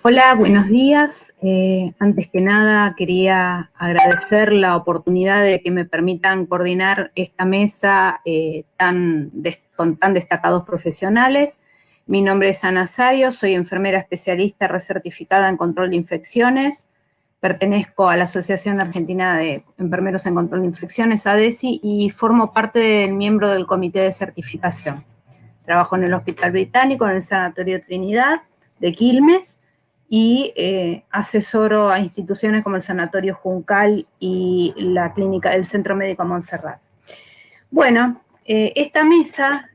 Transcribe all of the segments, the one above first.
Hola, buenos días. Antes que nada quería agradecer la oportunidad de que me permitan coordinar esta mesa con tan destacados profesionales. Mi nombre es Ana Sario, soy enfermera especialista recertificada en control de infecciones. Pertenezco a la Asociación Argentina de Enfermeros en Control de Infecciones, ADESI, y formo parte del miembro del Comité de Certificación. Trabajo en el Hospital Británico, en el Sanatorio Trinidad de Quilmes, y asesoro a instituciones como el Sanatorio Juncal y la clínica, el Centro Médico Montserrat. Bueno, esta mesa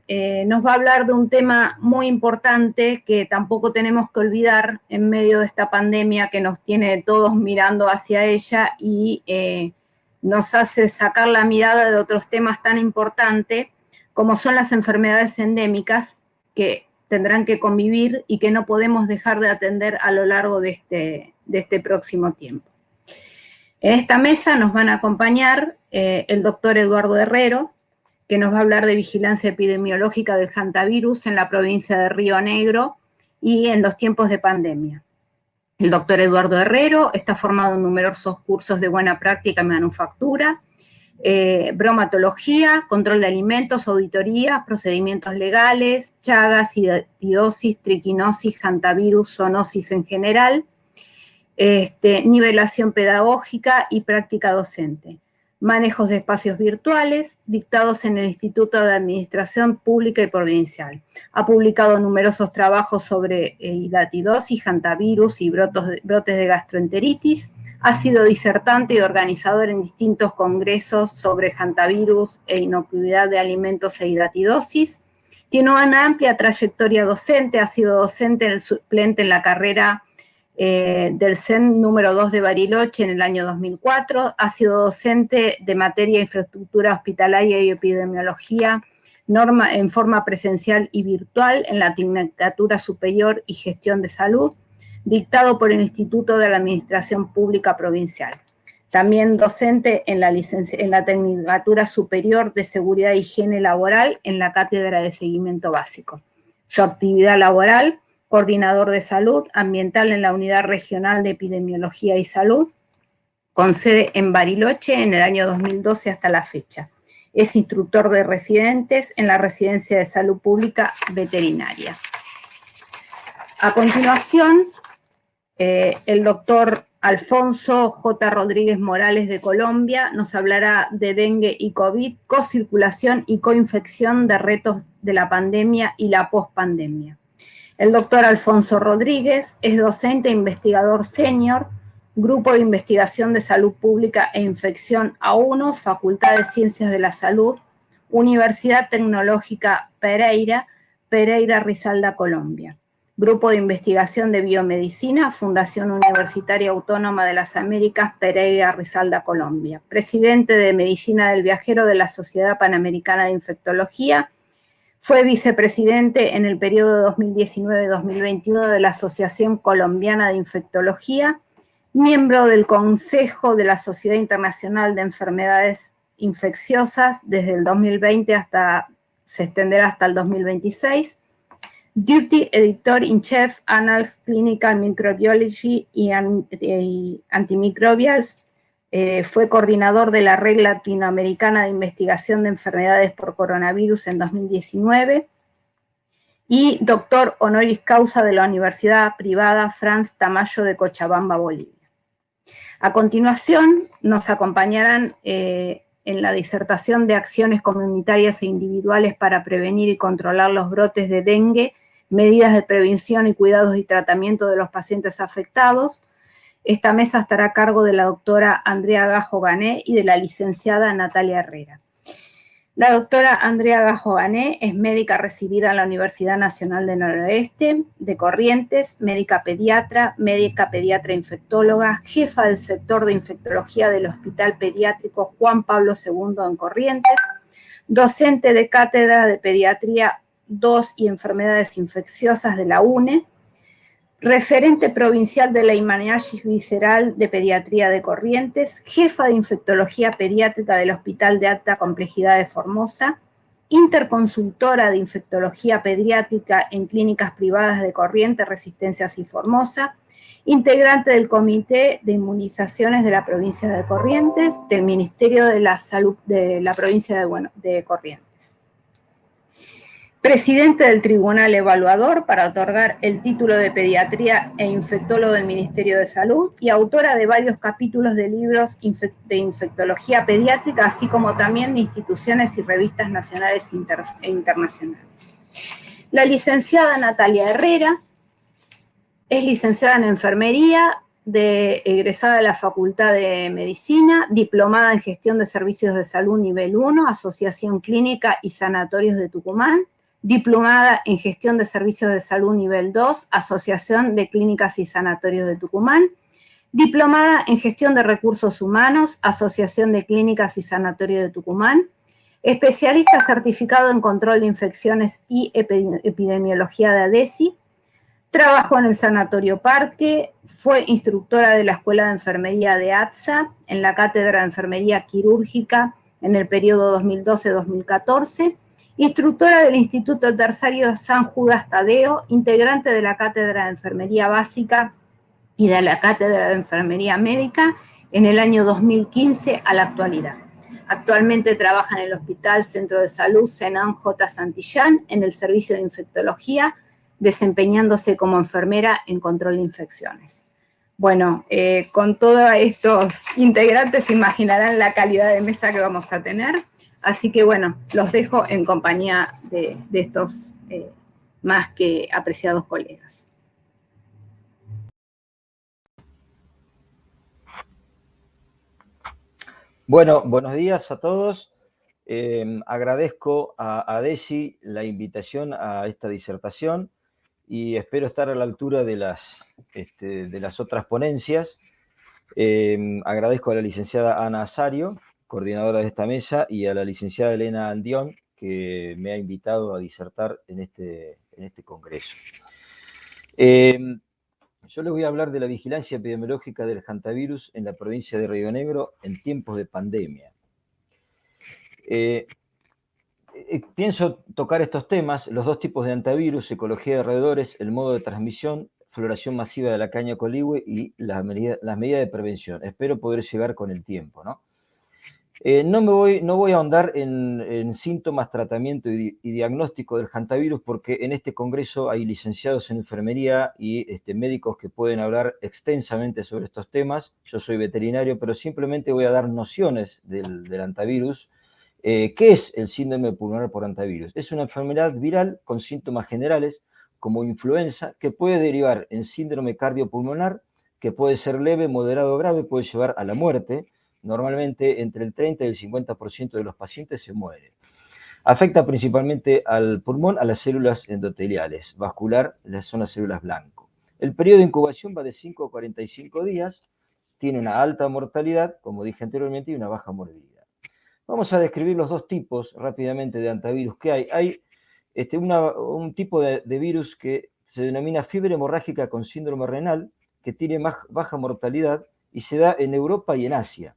nos va a hablar de un tema muy importante que tampoco tenemos que olvidar en medio de esta pandemia que nos tiene todos mirando hacia ella y nos hace sacar la mirada de otros temas tan importantes como son las enfermedades endémicas que tendrán que convivir y que no podemos dejar de atender a lo largo de este próximo tiempo. En esta mesa nos van a acompañar el doctor Eduardo Herrero, que nos va a hablar de vigilancia epidemiológica del hantavirus en la provincia de Río Negro y en los tiempos de pandemia. El doctor Eduardo Herrero está formado en numerosos cursos de buena práctica en manufactura, bromatología, control de alimentos, auditoría, procedimientos legales, chagas, hidatidosis, triquinosis, hantavirus, zoonosis en general, nivelación pedagógica y práctica docente, manejos de espacios virtuales, dictados en el Instituto de Administración Pública y Provincial. Ha publicado numerosos trabajos sobre hidatidosis, hantavirus y brotes de gastroenteritis. Ha sido disertante y organizador en distintos congresos sobre hantavirus e inocuidad de alimentos e hidatidosis. Tiene una amplia trayectoria docente, ha sido docente en el suplente en la carrera del CEN número 2 de Bariloche en el año 2004, ha sido docente de materia de infraestructura hospitalaria y epidemiología en forma presencial y virtual en la Tecnicatura Superior y Gestión de Salud, dictado por el Instituto de la Administración Pública Provincial. También docente en la Tecnicatura Superior de Seguridad e Higiene Laboral en la Cátedra de Seguimiento Básico. Su actividad laboral: coordinador de salud ambiental en la Unidad Regional de Epidemiología y Salud, con sede en Bariloche en el año 2012 hasta la fecha. Es instructor de residentes en la Residencia de Salud Pública Veterinaria. A continuación, el doctor Alfonso J. Rodríguez Morales de Colombia nos hablará de dengue y COVID, cocirculación y coinfección de retos de la pandemia y la pospandemia. El doctor Alfonso Rodríguez es docente e investigador senior, Grupo de Investigación de Salud Pública e Infección A1, Facultad de Ciencias de la Salud, Universidad Tecnológica Pereira, Pereira Rizalda, Colombia. Grupo de Investigación de Biomedicina, Fundación Universitaria Autónoma de las Américas, Pereira Rizalda, Colombia. Presidente de Medicina del Viajero de la Sociedad Panamericana de Infectología. Fue vicepresidente en el periodo 2019-2021 de la Asociación Colombiana de Infectología, miembro del Consejo de la Sociedad Internacional de Enfermedades Infecciosas desde el 2020 se extenderá hasta el 2026, Deputy Editor in Chief, Annals Clinical Microbiology y Antimicrobials. Fue coordinador de la Red Latinoamericana de Investigación de Enfermedades por Coronavirus en 2019 y doctor honoris causa de la Universidad Privada Franz Tamayo de Cochabamba, Bolivia. A continuación nos acompañarán en la disertación de acciones comunitarias e individuales para prevenir y controlar los brotes de dengue, medidas de prevención y cuidados y tratamiento de los pacientes afectados. Esta mesa estará a cargo de la doctora Andrea Gajo Gané y de la licenciada Natalia Herrera. La doctora Andrea Gajo Gané es médica recibida en la Universidad Nacional del Noroeste de Corrientes, médica pediatra infectóloga, jefa del sector de infectología del Hospital Pediátrico Juan Pablo II en Corrientes, docente de cátedra de Pediatría II y Enfermedades Infecciosas de la UNE, referente provincial de la Hemaniasis Visceral de Pediatría de Corrientes, jefa de Infectología Pediátrica del Hospital de Alta Complejidad de Formosa, interconsultora de infectología pediátrica en clínicas privadas de Corrientes, Resistencias y Formosa, integrante del Comité de Inmunizaciones de la provincia de Corrientes, del Ministerio de la Salud de la provincia de Corrientes. Presidente del Tribunal Evaluador para otorgar el título de Pediatría e Infectólogo del Ministerio de Salud y autora de varios capítulos de libros de infectología pediátrica, así como también de instituciones y revistas nacionales e internacionales. La licenciada Natalia Herrera es licenciada en Enfermería, egresada de la Facultad de Medicina, diplomada en Gestión de Servicios de Salud Nivel 1, Asociación Clínica y Sanatorios de Tucumán, diplomada en Gestión de Servicios de Salud Nivel 2, Asociación de Clínicas y Sanatorios de Tucumán, diplomada en Gestión de Recursos Humanos, Asociación de Clínicas y Sanatorios de Tucumán, especialista certificado en Control de Infecciones y Epidemiología de ADESI, trabajó en el Sanatorio Parque, fue instructora de la Escuela de Enfermería de ATSA, en la Cátedra de Enfermería Quirúrgica en el periodo 2012-2014, instructora del Instituto Terciario San Judas Tadeo, integrante de la Cátedra de Enfermería Básica y de la Cátedra de Enfermería Médica en el año 2015 a la actualidad. Actualmente trabaja en el Hospital Centro de Salud Senán J. Santillán en el Servicio de Infectología, desempeñándose como enfermera en control de infecciones. Bueno, con todos estos integrantes imaginarán la calidad de mesa que vamos a tener. Así que bueno, los dejo en compañía de estos más que apreciados colegas. Bueno, buenos días a todos. Agradezco a ADESI la invitación a esta disertación y espero estar a la altura de las otras ponencias. Agradezco a la licenciada Ana Asario, coordinadora de esta mesa, y a la licenciada Elena Andión, que me ha invitado a disertar en este congreso. Yo les voy a hablar de la vigilancia epidemiológica del hantavirus en la provincia de Río Negro en tiempos de pandemia. Pienso tocar estos temas, los dos tipos de hantavirus, ecología de roedores, el modo de transmisión, floración masiva de la caña coligüe y las medidas de prevención. Espero poder llegar con el tiempo, ¿no? No voy a ahondar en síntomas, tratamiento y diagnóstico del hantavirus porque en este congreso hay licenciados en enfermería y médicos que pueden hablar extensamente sobre estos temas. Yo soy veterinario, pero simplemente voy a dar nociones del hantavirus. ¿Qué es el síndrome pulmonar por hantavirus? Es una enfermedad viral con síntomas generales como influenza que puede derivar en síndrome cardiopulmonar, que puede ser leve, moderado o grave, puede llevar a la muerte. Normalmente entre el 30 y el 50% de los pacientes se mueren. Afecta principalmente al pulmón, a las células endoteliales, vascular, son las células blanco. El periodo de incubación va de 5 a 45 días, tiene una alta mortalidad, como dije anteriormente, y una baja morbilidad. Vamos a describir los dos tipos rápidamente de hantavirus que hay. Hay un tipo de virus que se denomina fiebre hemorrágica con síndrome renal, que tiene más baja mortalidad y se da en Europa y en Asia.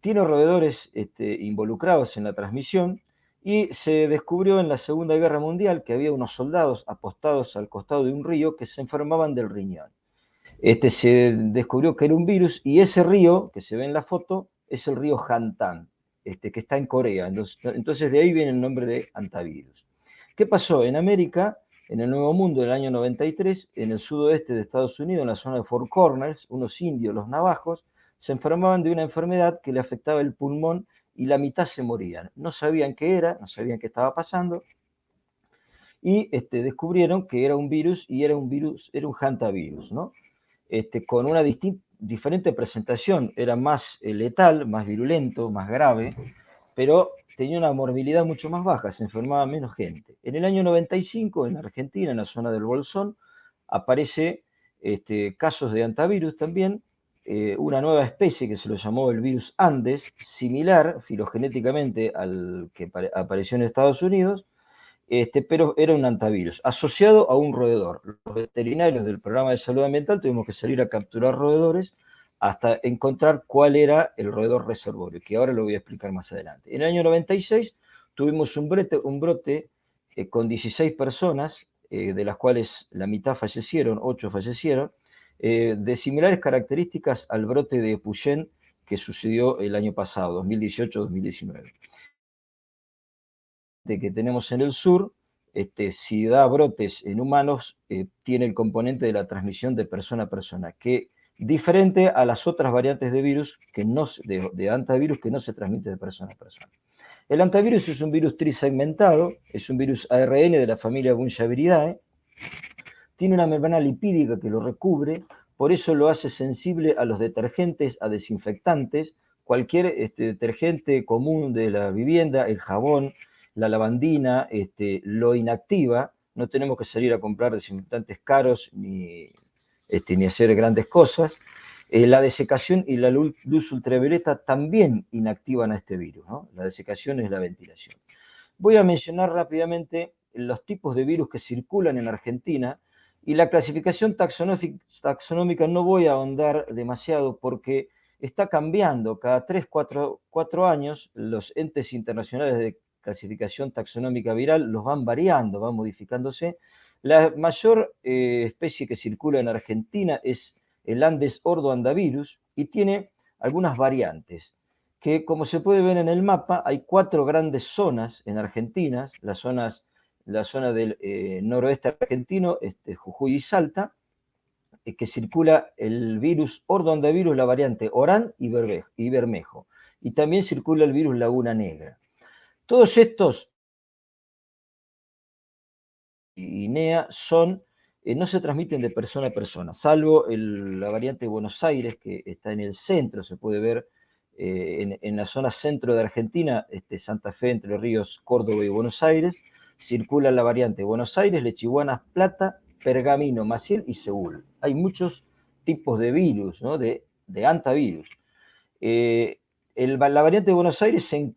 Tiene roedores involucrados en la transmisión y se descubrió en la Segunda Guerra Mundial que había unos soldados apostados al costado de un río que se enfermaban del riñón. Se descubrió que era un virus y ese río que se ve en la foto es el río Hantan, que está en Corea. Entonces de ahí viene el nombre de hantavirus. ¿Qué pasó? En América, en el Nuevo Mundo del año 93, en el sudoeste de Estados Unidos, en la zona de Four Corners, unos indios, los navajos, se enfermaban de una enfermedad que le afectaba el pulmón y la mitad se morían. No sabían qué era, no sabían qué estaba pasando y descubrieron que era un virus y era un hantavirus, ¿no? Con una diferente presentación, era más letal, más virulento, más grave, pero tenía una morbilidad mucho más baja, se enfermaba menos gente. En el año 95, en Argentina, en la zona del Bolsón, aparece casos de hantavirus también, una nueva especie que se lo llamó el virus Andes, similar filogenéticamente al que apareció en Estados Unidos, pero era un hantavirus, asociado a un roedor. Los veterinarios del programa de salud ambiental tuvimos que salir a capturar roedores hasta encontrar cuál era el roedor reservorio, que ahora lo voy a explicar más adelante. En el año 96 tuvimos un brote con 16 personas, de las cuales la mitad fallecieron, 8 fallecieron, de similares características al brote de Puyén que sucedió el año pasado, 2018-2019. Que tenemos en el sur, si da brotes en humanos, tiene el componente de la transmisión de persona a persona, que diferente a las otras variantes de virus, de antivirus, que no se transmite de persona a persona. El antivirus es un virus trisegmentado, es un virus ARN de la familia Bunchiaviridae, tiene una membrana lipídica que lo recubre, por eso lo hace sensible a los detergentes, a desinfectantes, cualquier detergente común de la vivienda, el jabón, la lavandina, lo inactiva. No tenemos que salir a comprar desinfectantes caros ni hacer grandes cosas. La desecación y la luz ultravioleta también inactivan a este virus, ¿no? La desecación es la ventilación. Voy a mencionar rápidamente los tipos de virus que circulan en Argentina, y la clasificación taxonómica no voy a ahondar demasiado porque está cambiando. Cada 3, 4 años los entes internacionales de clasificación taxonómica viral los van variando, van modificándose. La mayor especie que circula en Argentina es el Andes ordoandavirus y tiene algunas variantes que, como se puede ver en el mapa, hay 4 grandes zonas en Argentina, la zona del noroeste argentino, Jujuy y Salta, que circula el virus ordoandavirus, la variante Orán y Bermejo, y también circula el virus Laguna Negra. Todos estos INEA no se transmiten de persona a persona, salvo la variante Buenos Aires, que está en el centro, se puede ver en la zona centro de Argentina, Santa Fe, Entre Ríos, Córdoba y Buenos Aires, circula la variante Buenos Aires, Lechiguanas, Plata, Pergamino, Maciel y Seúl. Hay muchos tipos de virus, ¿no? de antivirus. La variante de Buenos Aires se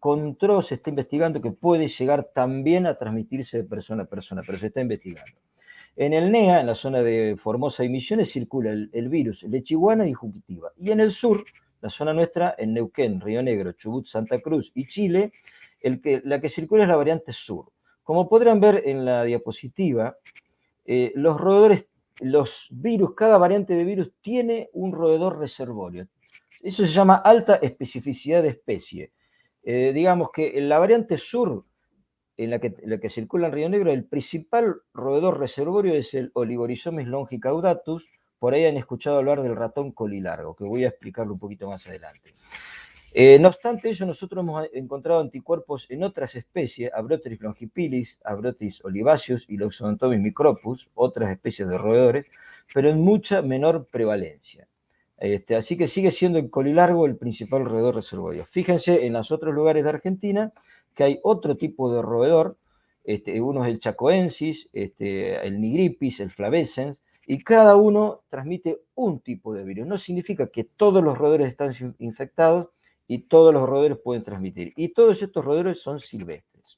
está investigando que puede llegar también a transmitirse de persona a persona, pero se está investigando. En el NEA, en la zona de Formosa y Misiones, circula el virus Lechiguana y Juquitiba. Y en el sur, la zona nuestra, en Neuquén, Río Negro, Chubut, Santa Cruz y Chile, la que circula es la variante sur. Como podrán ver en la diapositiva, los roedores, los virus, cada variante de virus tiene un roedor reservorio. Eso se llama alta especificidad de especie. Digamos que en la variante sur, en la que circula en Río Negro, el principal roedor reservorio es el Oligorhizomes longicaudatus. Por ahí han escuchado hablar del ratón colilargo, que voy a explicarlo un poquito más adelante. No obstante ello, nosotros hemos encontrado anticuerpos en otras especies, Abroteris longipilis, Abroteris olivaceus y Loxodontomis micropus, otras especies de roedores, pero en mucha menor prevalencia. Así que sigue siendo el colilargo el principal roedor reservorio. Fíjense en los otros lugares de Argentina que hay otro tipo de roedor, uno es el chacoensis, el nigripis, el flavescens, y cada uno transmite un tipo de virus. No significa que todos los roedores están infectados y todos los roedores pueden transmitir. Y todos estos roedores son silvestres.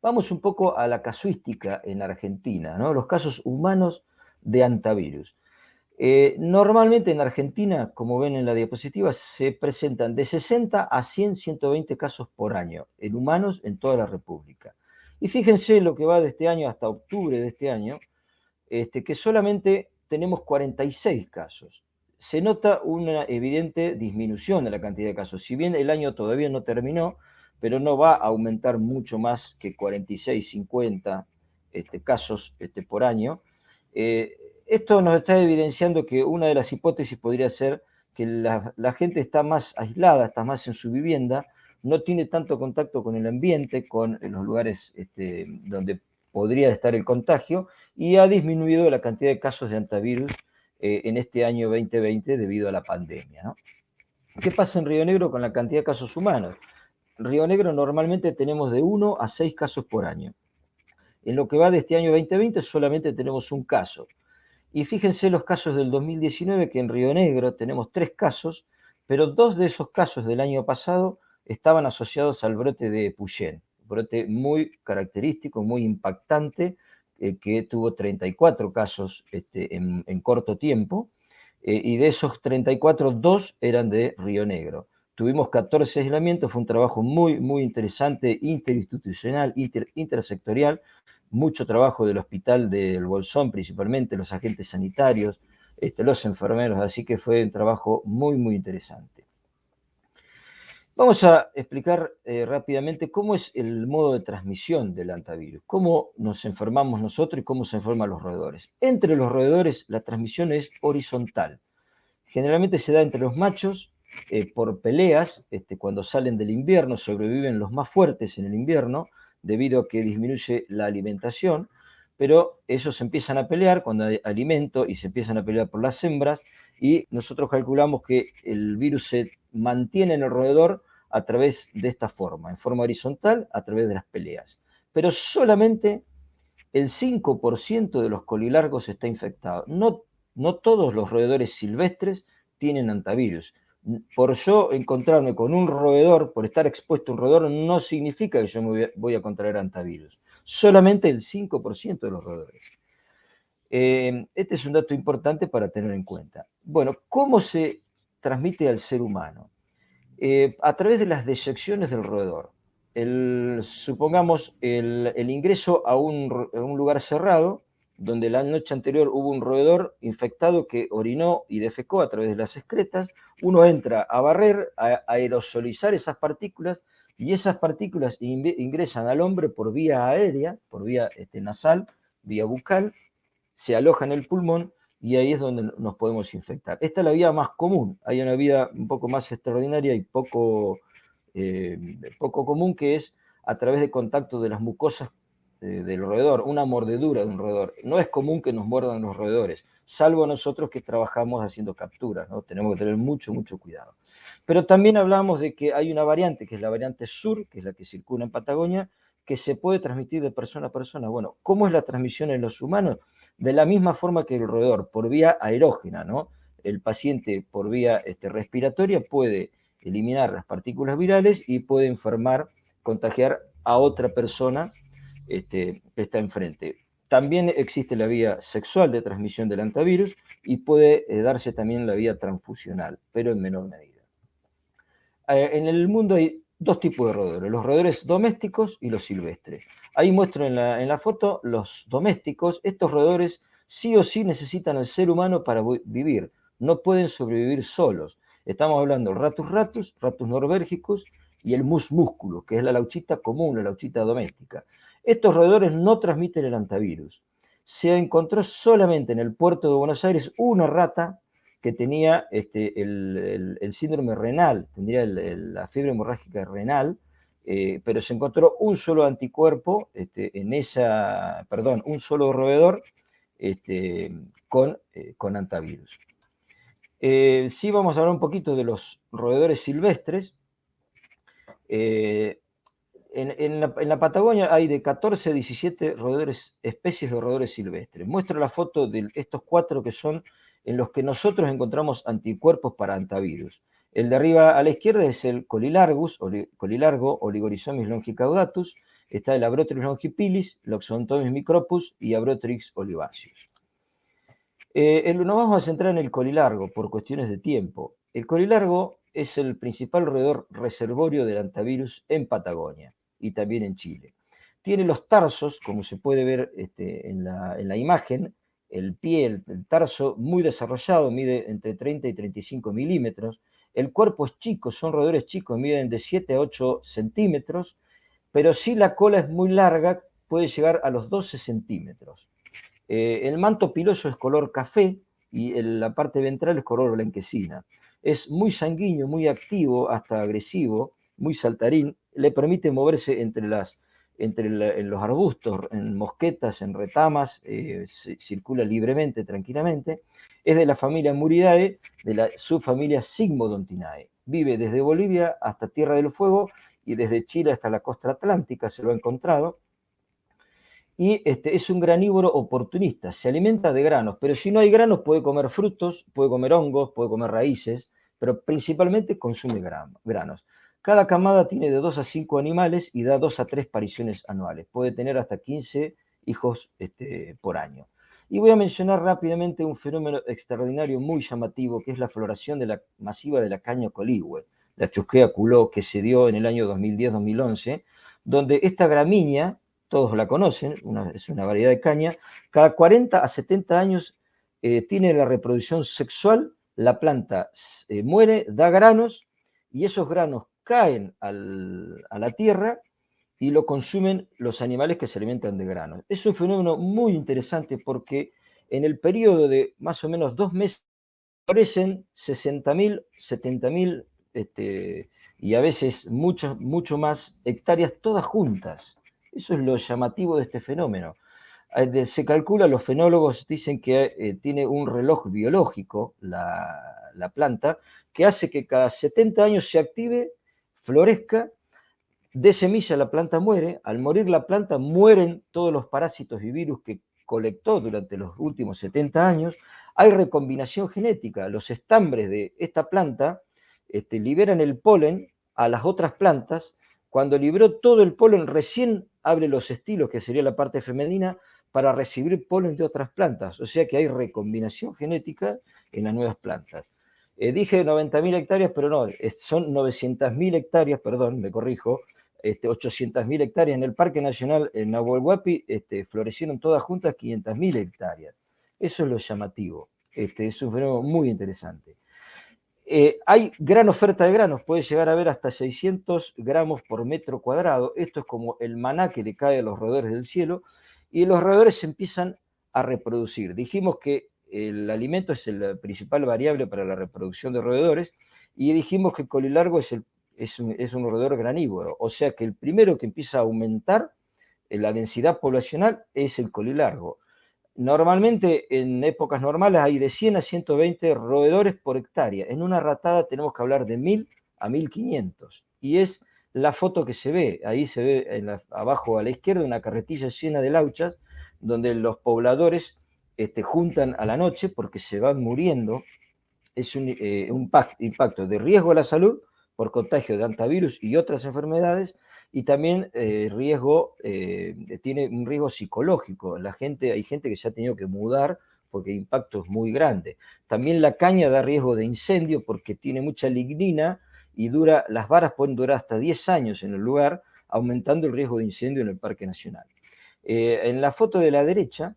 Vamos un poco a la casuística en Argentina, ¿no? Los casos humanos de antivirus. Normalmente en Argentina, como ven en la diapositiva, se presentan de 60 a 100, 120 casos por año en humanos en toda la República. Y fíjense lo que va de este año hasta octubre de este año, que solamente tenemos 46 casos. Se nota una evidente disminución de la cantidad de casos. Si bien el año todavía no terminó, pero no va a aumentar mucho más que 46, 50 casos por año. Esto nos está evidenciando que una de las hipótesis podría ser que la gente está más aislada, está más en su vivienda, no tiene tanto contacto con el ambiente, con los lugares donde podría estar el contagio, y ha disminuido la cantidad de casos de antivirus en este año 2020 debido a la pandemia, ¿no? ¿Qué pasa en Río Negro con la cantidad de casos humanos? En Río Negro normalmente tenemos de 1 a 6 casos por año. En lo que va de este año 2020 solamente tenemos un caso. Y fíjense los casos del 2019, que en Río Negro tenemos 3 casos, pero 2 de esos casos del año pasado estaban asociados al brote de Puyén, brote muy característico, muy impactante, que tuvo 34 casos en corto tiempo, y de esos 34, 2 eran de Río Negro. Tuvimos 14 aislamientos, fue un trabajo muy, muy interesante, interinstitucional, intersectorial, mucho trabajo del hospital del Bolsón, principalmente los agentes sanitarios, los enfermeros, así que fue un trabajo muy, muy interesante. Vamos a explicar rápidamente cómo es el modo de transmisión del hantavirus, cómo nos enfermamos nosotros y cómo se enferman los roedores. Entre los roedores la transmisión es horizontal. Generalmente se da entre los machos por peleas, cuando salen del invierno, sobreviven los más fuertes en el invierno, debido a que disminuye la alimentación, pero ellos empiezan a pelear cuando hay alimento y se empiezan a pelear por las hembras, y nosotros calculamos que el virus se mantiene en el roedor a través de esta forma, en forma horizontal, a través de las peleas. Pero solamente el 5% de los colilargos está infectado. No todos los roedores silvestres tienen hantavirus. Por yo encontrarme con un roedor, por estar expuesto a un roedor, no significa que yo me voy a contraer hantavirus. Solamente el 5% de los roedores. Este es un dato importante para tener en cuenta. Bueno, ¿cómo se transmite al ser humano? A través de las deyecciones del roedor. Supongamos el ingreso a un lugar cerrado, donde la noche anterior hubo un roedor infectado que orinó y defecó a través de las excretas, uno entra a barrer, a aerosolizar esas partículas, y esas partículas ingresan al hombre por vía aérea, por vía nasal, vía bucal, se aloja en el pulmón y ahí es donde nos podemos infectar. Esta es la vía más común. Hay una vía un poco más extraordinaria y poco común, que es a través de contacto de las mucosas del roedor, una mordedura de un roedor. No es común que nos muerdan los roedores, salvo nosotros que trabajamos haciendo capturas, ¿no? Tenemos que tener mucho, mucho cuidado. Pero también hablamos de que hay una variante, que es la variante sur, que es la que circula en Patagonia, que se puede transmitir de persona a persona. Bueno, ¿cómo es la transmisión en los humanos? De la misma forma que el roedor, por vía aerógena, ¿no? El paciente por vía respiratoria puede eliminar las partículas virales y puede enfermar, contagiar a otra persona que está enfrente. También existe la vía sexual de transmisión del hantavirus y puede darse también la vía transfusional, pero en menor medida. En el mundo hay dos tipos de roedores, los roedores domésticos y los silvestres. Ahí muestro en la foto los domésticos. Estos roedores sí o sí necesitan al ser humano para vivir, no pueden sobrevivir solos. Estamos hablando del Ratus ratus, Ratus norbergicus y el Mus musculus, que es la lauchita común, la lauchita doméstica. Estos roedores no transmiten el hantavirus. Se encontró solamente en el puerto de Buenos Aires una rata que tenía el síndrome renal, tendría la fiebre hemorrágica renal, pero se encontró un solo anticuerpo un solo roedor con hantavirus. Sí, vamos a hablar un poquito de los roedores silvestres. En la Patagonia hay de 14 a 17 especies de roedores silvestres. Muestro la foto de estos 4 que son en los que nosotros encontramos anticuerpos para hantavirus. El de arriba a la izquierda es el colilargo, Oligorhizomis longicaudatus. Está el Abrotrix longipilis, Loxodontomis micropus y Abrotrix olivaceus. Nos vamos a centrar en el colilargo por cuestiones de tiempo. El colilargo es el principal roedor reservorio del hantavirus en Patagonia y también en Chile. Tiene los tarsos, como se puede ver en la imagen, el pie, el tarso muy desarrollado, mide entre 30 y 35 milímetros. El cuerpo es chico, son roedores chicos, miden de 7 a 8 centímetros, pero si la cola es muy larga, puede llegar a los 12 centímetros. El manto piloso es color café y la parte ventral es color blanquecina. Es muy sanguíneo, muy activo, hasta agresivo, muy saltarín. Le permite moverse en los arbustos, en mosquetas, en retamas, circula libremente, tranquilamente. Es de la familia Muridae, de la subfamilia Sigmodontinae. Vive desde Bolivia hasta Tierra del Fuego y desde Chile hasta la costa atlántica se lo ha encontrado. Y es un granívoro oportunista, se alimenta de granos, pero si no hay granos puede comer frutos, puede comer hongos, puede comer raíces, pero principalmente consume granos. Cada camada tiene de 2 a 5 animales y da 2 a 3 pariciones anuales. Puede tener hasta 15 hijos por año. Y voy a mencionar rápidamente un fenómeno extraordinario muy llamativo, que es la floración masiva de la caña coligüe. la Chusquea culó, que se dio en el año 2010-2011, donde esta gramínea, todos la conocen, es una variedad de caña, cada 40 a 70 años tiene la reproducción sexual, la planta muere, da granos, y esos granos caen a la tierra y lo consumen los animales que se alimentan de granos. Es un fenómeno muy interesante porque en el periodo de más o menos 2 meses florecen 60.000, 70.000 y a veces mucho más hectáreas todas juntas. Eso es lo llamativo de este fenómeno. Se calcula, los fenólogos dicen que tiene un reloj biológico la planta que hace que cada 70 años se active, florezca, de semilla la planta muere, al morir la planta mueren todos los parásitos y virus que colectó durante los últimos 70 años, hay recombinación genética, los estambres de esta planta liberan el polen a las otras plantas, cuando liberó todo el polen recién abre los estilos, que sería la parte femenina, para recibir polen de otras plantas, o sea que hay recombinación genética en las nuevas plantas. Dije 90.000 hectáreas, pero no, son 900.000 hectáreas, perdón, me corrijo, 800.000 hectáreas en el Parque Nacional en Nahuel Huapi, florecieron todas juntas 500.000 hectáreas. Eso es lo llamativo, es un fenómeno muy interesante. Hay gran oferta de granos, puede llegar a haber hasta 600 gramos por metro cuadrado. Esto es como el maná que le cae a los roedores del cielo, y los roedores se empiezan a reproducir. Dijimos que el alimento es la principal variable para la reproducción de roedores, y dijimos que el colilargo es un roedor granívoro, o sea que el primero que empieza a aumentar la densidad poblacional es el colilargo. Normalmente, en épocas normales, hay de 100 a 120 roedores por hectárea. En una ratada tenemos que hablar de 1.000 a 1.500. Y es la foto que se ve. Ahí se ve abajo a la izquierda una carretilla llena de lauchas, donde los pobladores juntan a la noche porque se van muriendo. Es un impacto de riesgo a la salud por contagio de hantavirus y otras enfermedades, y también tiene un riesgo psicológico. Hay gente que se ha tenido que mudar porque el impacto es muy grande. También la caña da riesgo de incendio porque tiene mucha lignina y las varas pueden durar hasta 10 años en el lugar, aumentando el riesgo de incendio en el Parque Nacional. En la foto de la derecha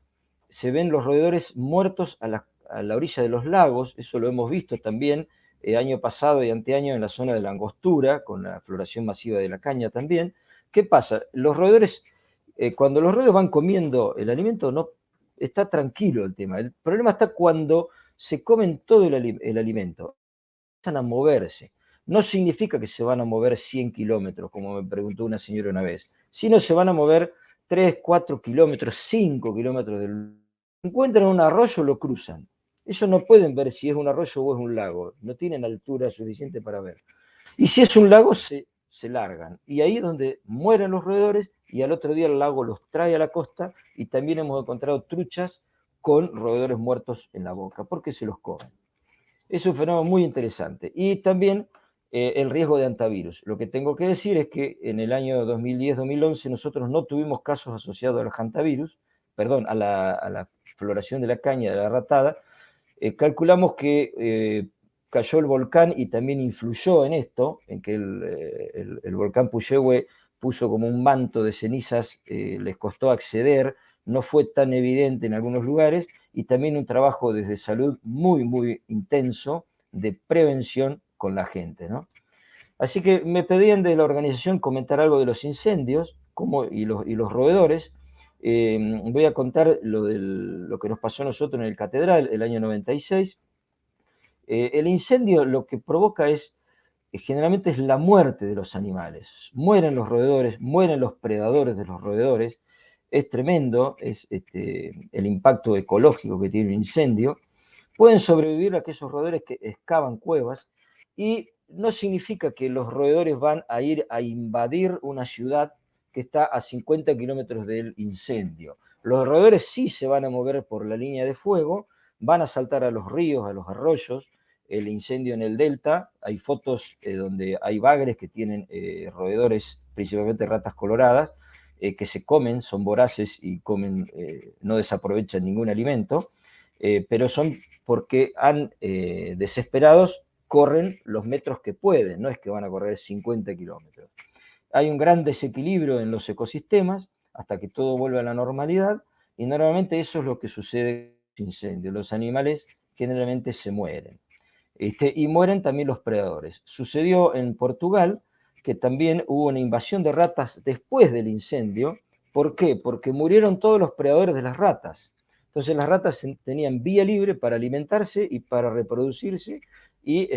se ven los roedores muertos a la orilla de los lagos. Eso lo hemos visto también año pasado y anteaño en la zona de la Angostura, con la floración masiva de la caña también. ¿Qué pasa? Los roedores, cuando los roedores van comiendo el alimento, no está tranquilo el tema. El problema está cuando se comen todo el alimento, empiezan a moverse. No significa que se van a mover 100 kilómetros, como me preguntó una señora una vez, sino se van a mover 3, 4 kilómetros, 5 kilómetros del... Encuentran un arroyo, lo cruzan. Ellos no pueden ver si es un arroyo o es un lago, no tienen altura suficiente para ver. Y si es un lago, se largan. Y ahí es donde mueren los roedores, y al otro día el lago los trae a la costa, y también hemos encontrado truchas con roedores muertos en la boca, porque se los comen. Es un fenómeno muy interesante. Y también el riesgo de hantavirus. Lo que tengo que decir es que en el año 2010-2011 nosotros no tuvimos casos asociados al hantavirus, perdón, a la floración de la caña, de la ratada. Calculamos que cayó el volcán y también influyó en esto, en que el volcán Puyehue puso como un manto de cenizas, les costó acceder, no fue tan evidente en algunos lugares, y también un trabajo desde salud muy, muy intenso de prevención con la gente, ¿no? Así que me pedían de la organización comentar algo de los incendios y los roedores. Voy a contar lo que nos pasó a nosotros en el Catedral el año 96. El incendio lo que provoca generalmente es la muerte de los animales. Mueren los roedores, mueren los predadores de los roedores. Es tremendo, el impacto ecológico que tiene un incendio. Pueden sobrevivir aquellos roedores que excavan cuevas, y no significa que los roedores van a ir a invadir una ciudad que está a 50 kilómetros del incendio. Los roedores sí se van a mover por la línea de fuego, van a saltar a los ríos, a los arroyos. El incendio en el delta, hay fotos donde hay bagres que tienen roedores, principalmente ratas coloradas, que se comen, son voraces y comen, no desaprovechan ningún alimento, pero son porque han desesperados corren los metros que pueden, no es que van a correr 50 kilómetros. Hay un gran desequilibrio en los ecosistemas hasta que todo vuelve a la normalidad, y normalmente eso es lo que sucede con los incendios. Los animales generalmente se mueren. Y mueren también los predadores. Sucedió en Portugal que también hubo una invasión de ratas después del incendio. ¿Por qué? Porque murieron todos los predadores de las ratas. Entonces las ratas tenían vía libre para alimentarse y para reproducirse, y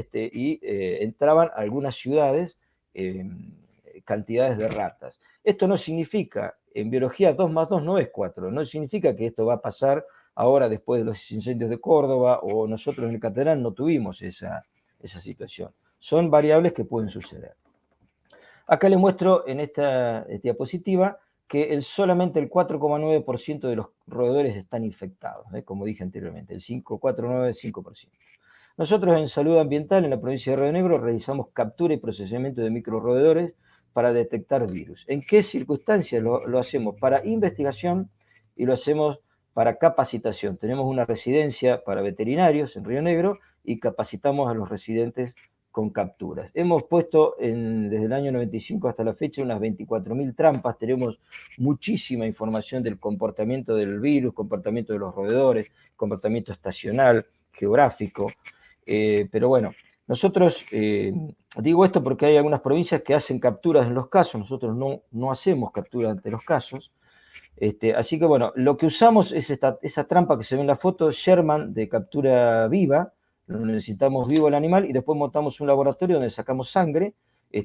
entraban a algunas ciudades cantidades de ratas. Esto no significa, en biología 2 más 2 no es 4, no significa que esto va a pasar ahora después de los incendios de Córdoba, o nosotros en el Catedral no tuvimos esa situación. Son variables que pueden suceder. Acá les muestro en esta diapositiva que solamente el 4,9% de los roedores están infectados, como dije anteriormente, el 5,5%. Nosotros en Salud Ambiental en la provincia de Río Negro realizamos captura y procesamiento de microroedores para detectar virus. ¿En qué circunstancias lo hacemos? Para investigación, y lo hacemos para capacitación. Tenemos una residencia para veterinarios en Río Negro y capacitamos a los residentes con capturas. Hemos puesto desde el año 95 hasta la fecha unas 24.000 trampas. Tenemos muchísima información del comportamiento del virus, comportamiento de los roedores, comportamiento estacional, geográfico. Pero bueno, nosotros, digo esto porque hay algunas provincias que hacen capturas en los casos, nosotros no hacemos capturas ante los casos. Así que bueno, lo que usamos es esa trampa que se ve en la foto, Sherman, de captura viva. Lo necesitamos vivo el animal, y después montamos un laboratorio donde sacamos sangre,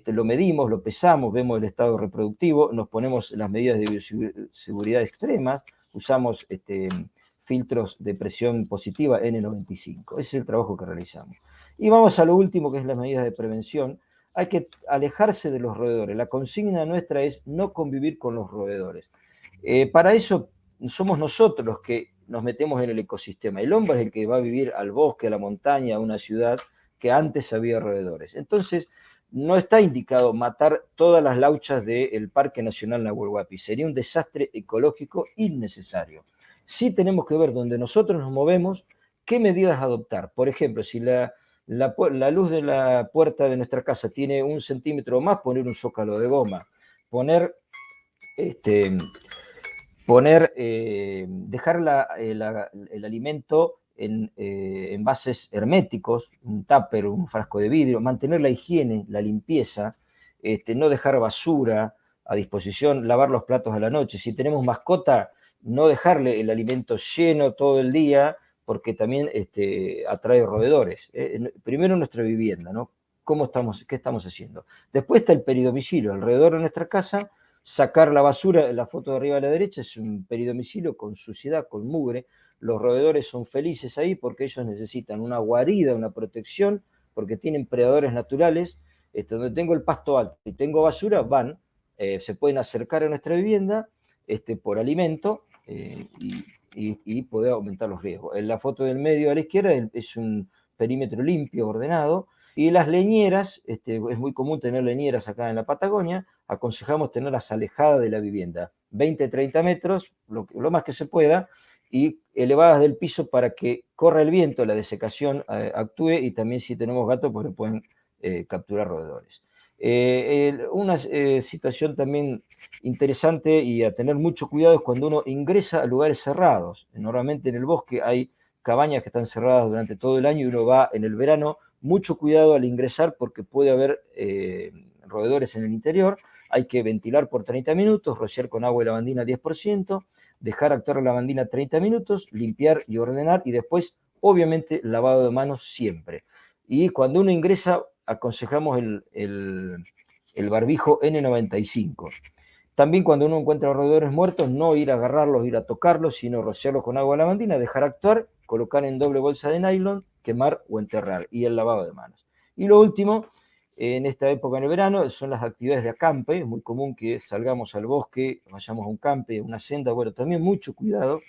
lo medimos, lo pesamos, vemos el estado reproductivo, nos ponemos las medidas de bioseguridad extremas, usamos filtros de presión positiva N95. Ese es el trabajo que realizamos. Y vamos a lo último, que es las medidas de prevención. Hay que alejarse de los roedores. La consigna nuestra es no convivir con los roedores. Para eso somos nosotros los que nos metemos en el ecosistema. El hombre es el que va a vivir al bosque, a la montaña, a una ciudad que antes había roedores. Entonces, no está indicado matar todas las lauchas del Parque Nacional Nahuel Huapi. Sería un desastre ecológico innecesario. Sí tenemos que ver dónde nosotros nos movemos, qué medidas adoptar. Por ejemplo, si la luz de la puerta de nuestra casa tiene 1 centímetro más, poner un zócalo de goma. Dejar el alimento en envases herméticos, un tupper, un frasco de vidrio, mantener la higiene, la limpieza, no dejar basura a disposición, lavar los platos a la noche. Si tenemos mascota, no dejarle el alimento lleno todo el día, porque también atrae roedores. Primero nuestra vivienda, ¿no? ¿Qué estamos haciendo? Después está el peridomicilio, alrededor de nuestra casa. Sacar la basura, la foto de arriba a la derecha es un peridomicilio con suciedad, con mugre. Los roedores son felices ahí porque ellos necesitan una guarida, una protección, porque tienen predadores naturales. Donde tengo el pasto alto y tengo basura, se pueden acercar a nuestra vivienda por alimento, y poder aumentar los riesgos. En la foto del medio a la izquierda es un perímetro limpio, ordenado. Y las leñeras, es muy común tener leñeras acá en la Patagonia, aconsejamos tenerlas alejadas de la vivienda, 20-30 metros, lo más que se pueda, y elevadas del piso para que corra el viento, la desecación actúe, y también si tenemos gatos, pues pueden capturar roedores. Una situación también interesante y a tener mucho cuidado es cuando uno ingresa a lugares cerrados. Normalmente en el bosque hay cabañas que están cerradas durante todo el año, y uno va en el verano. Mucho cuidado al ingresar porque puede haber roedores en el interior. Hay que ventilar por 30 minutos, rociar con agua y lavandina 10%, dejar actuar la lavandina 30 minutos, limpiar y ordenar, y después, obviamente, lavado de manos siempre. Y cuando uno ingresa, aconsejamos el barbijo N95. También cuando uno encuentra roedores muertos, no ir a agarrarlos, ir a tocarlos, sino rociarlos con agua lavandina, dejar actuar, colocar en doble bolsa de nylon, quemar o enterrar, y el lavado de manos. Y lo último, en esta época en el verano, son las actividades de acampe. Es muy común que salgamos al bosque, vayamos a un campe, a una senda. Bueno, también mucho cuidado,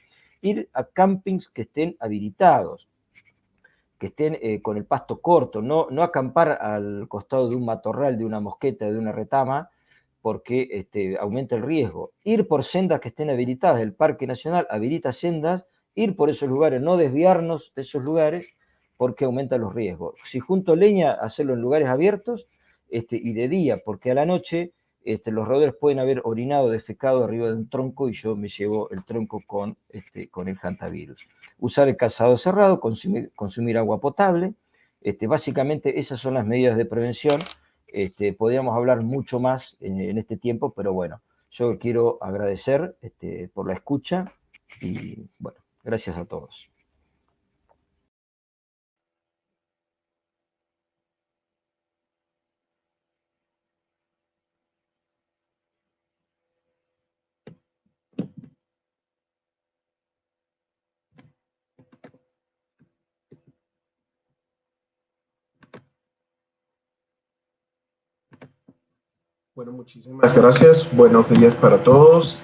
ir a campings que estén habilitados, que estén con el pasto corto, no acampar al costado de un matorral, de una mosqueta, de una retama, porque aumenta el riesgo. Ir por sendas que estén habilitadas. El Parque Nacional habilita sendas, ir por esos lugares, no desviarnos de esos lugares, porque aumenta los riesgos. Si junto leña, hacerlo en lugares abiertos y de día, porque a la noche los roedores pueden haber orinado, defecado arriba de un tronco y yo me llevo el tronco con el hantavirus. Usar el calzado cerrado, consumir agua potable. Básicamente esas son las medidas de prevención. Podríamos hablar mucho más en este tiempo, pero bueno, yo quiero agradecer por la escucha y bueno, gracias a todos. Bueno, muchísimas gracias. Buenos días para todos.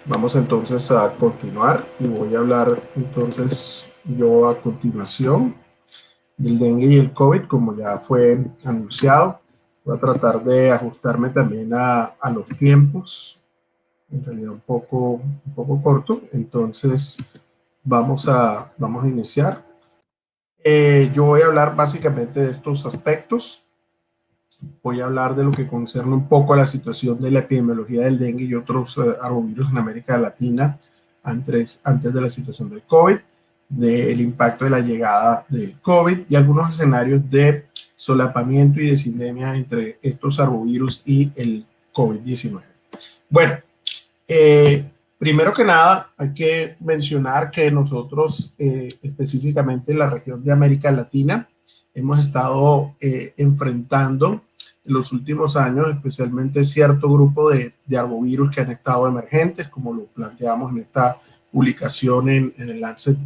Vamos entonces a continuar y voy a hablar entonces yo a continuación del dengue y el COVID, como ya fue anunciado. Voy a tratar de ajustarme también a los tiempos, en realidad un poco corto. Entonces vamos a iniciar. Yo voy a hablar básicamente de estos aspectos. Voy a hablar de lo que concierne un poco a la situación de la epidemiología del dengue y otros arbovirus en América Latina antes de la situación del COVID, del impacto de la llegada del COVID y algunos escenarios de solapamiento y de sindemia entre estos arbovirus y el COVID-19. Bueno, primero que nada hay que mencionar que nosotros específicamente en la región de América Latina hemos estado enfrentando en los últimos años, especialmente cierto grupo de arbovirus que han estado emergentes, como lo planteamos en esta publicación en el Lancet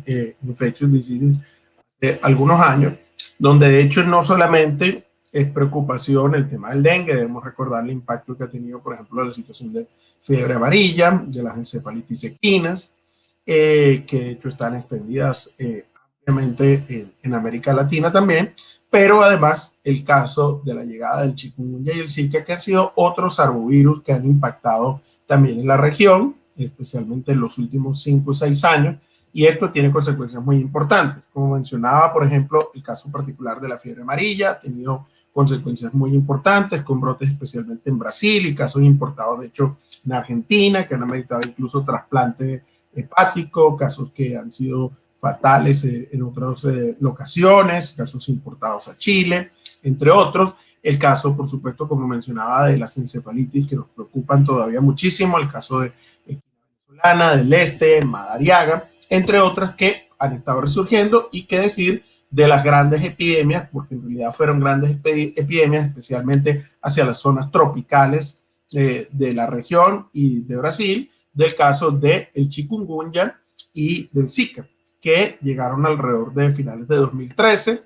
Infectious Diseases de algunos años, donde de hecho no solamente es preocupación el tema del dengue, debemos recordar el impacto que ha tenido, por ejemplo, la situación de fiebre amarilla, de las encefalitis equinas, que de hecho están extendidas ampliamente en América Latina también, pero además el caso de la llegada del chikungunya y el zika, que han sido otros arbovirus que han impactado también en la región, especialmente en los últimos 5 o 6 años, y esto tiene consecuencias muy importantes. Como mencionaba, por ejemplo, el caso particular de la fiebre amarilla ha tenido consecuencias muy importantes, con brotes especialmente en Brasil y casos importados, de hecho, en Argentina, que han ameritado incluso trasplante hepático, casos que han sido fatales en otras locaciones, casos importados a Chile, entre otros. El caso, por supuesto, como mencionaba, de las encefalitis que nos preocupan todavía muchísimo, el caso de venezolana, del este, Madariaga, entre otras que han estado resurgiendo, y qué decir de las grandes epidemias, porque en realidad fueron grandes epidemias, especialmente hacia las zonas tropicales de la región y de Brasil, del caso del chikungunya y del zika, que llegaron alrededor de finales de 2013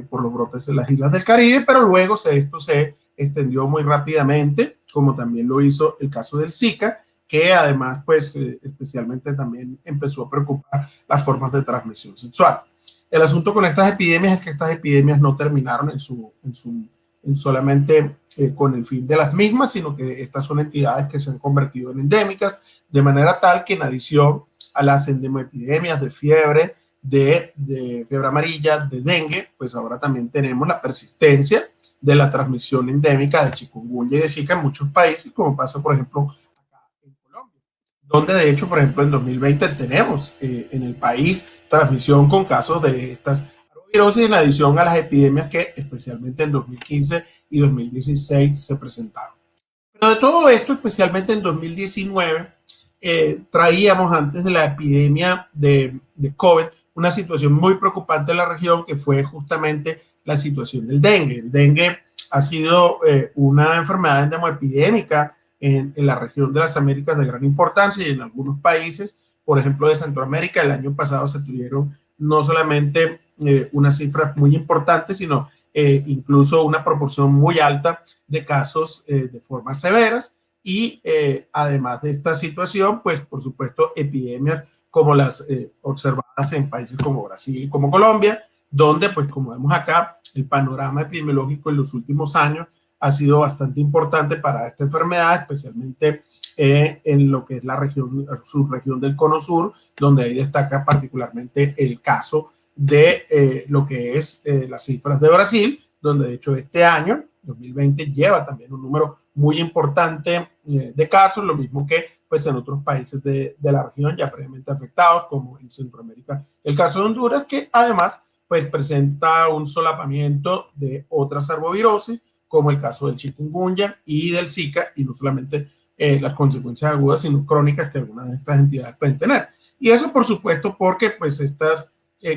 por los brotes en las islas del Caribe, pero luego esto se extendió muy rápidamente, como también lo hizo el caso del zika, que además, pues, especialmente también empezó a preocupar las formas de transmisión sexual. El asunto con estas epidemias es que estas epidemias no terminaron en solamente con el fin de las mismas, sino que estas son entidades que se han convertido en endémicas, de manera tal que en adición a las endemoepidemias de fiebre, de fiebre amarilla, de dengue, pues ahora también tenemos la persistencia de la transmisión endémica de chikungunya y de zika en muchos países, como pasa, por ejemplo, donde de hecho, por ejemplo, en 2020 tenemos en el país transmisión con casos de estas arbovirosis, en adición a las epidemias que especialmente en 2015 y 2016 se presentaron. Pero de todo esto, especialmente en 2019, traíamos antes de la epidemia de COVID una situación muy preocupante en la región, que fue justamente la situación del dengue. El dengue ha sido una enfermedad endemoepidémica en la región de las Américas de gran importancia, y en algunos países, por ejemplo de Centroamérica, el año pasado se tuvieron no solamente unas cifras muy importantes, sino incluso una proporción muy alta de casos de formas severas, y además de esta situación, pues por supuesto epidemias como las observadas en países como Brasil y como Colombia, donde pues como vemos acá, el panorama epidemiológico en los últimos años ha sido bastante importante para esta enfermedad, especialmente en lo que es la región, subregión del Cono Sur, donde ahí destaca particularmente el caso de lo que es las cifras de Brasil, donde de hecho este año, 2020, lleva también un número muy importante de casos, lo mismo que pues en otros países de la región ya previamente afectados, como en Centroamérica, el caso de Honduras, que además pues presenta un solapamiento de otras arbovirosis, como el caso del chikungunya y del Zika, y no solamente las consecuencias agudas, sino crónicas que algunas de estas entidades pueden tener. Y eso, por supuesto, porque pues estas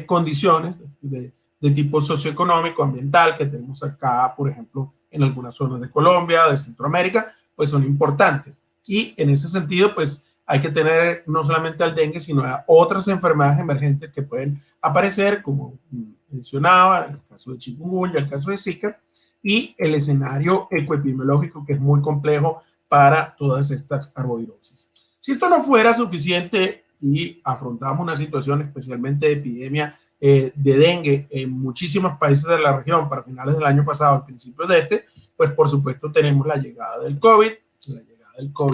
condiciones de tipo socioeconómico, ambiental, que tenemos acá, por ejemplo, en algunas zonas de Colombia, de Centroamérica, pues son importantes. Y en ese sentido, pues hay que tener no solamente al dengue, sino a otras enfermedades emergentes que pueden aparecer, como mencionaba, el caso de chikungunya, el caso de Zika, y el escenario ecoepidemiológico, que es muy complejo para todas estas arbovirosis. Si esto no fuera suficiente y afrontamos una situación especialmente de epidemia de dengue en muchísimos países de la región para finales del año pasado, al principio de este, pues por supuesto tenemos la llegada del COVID,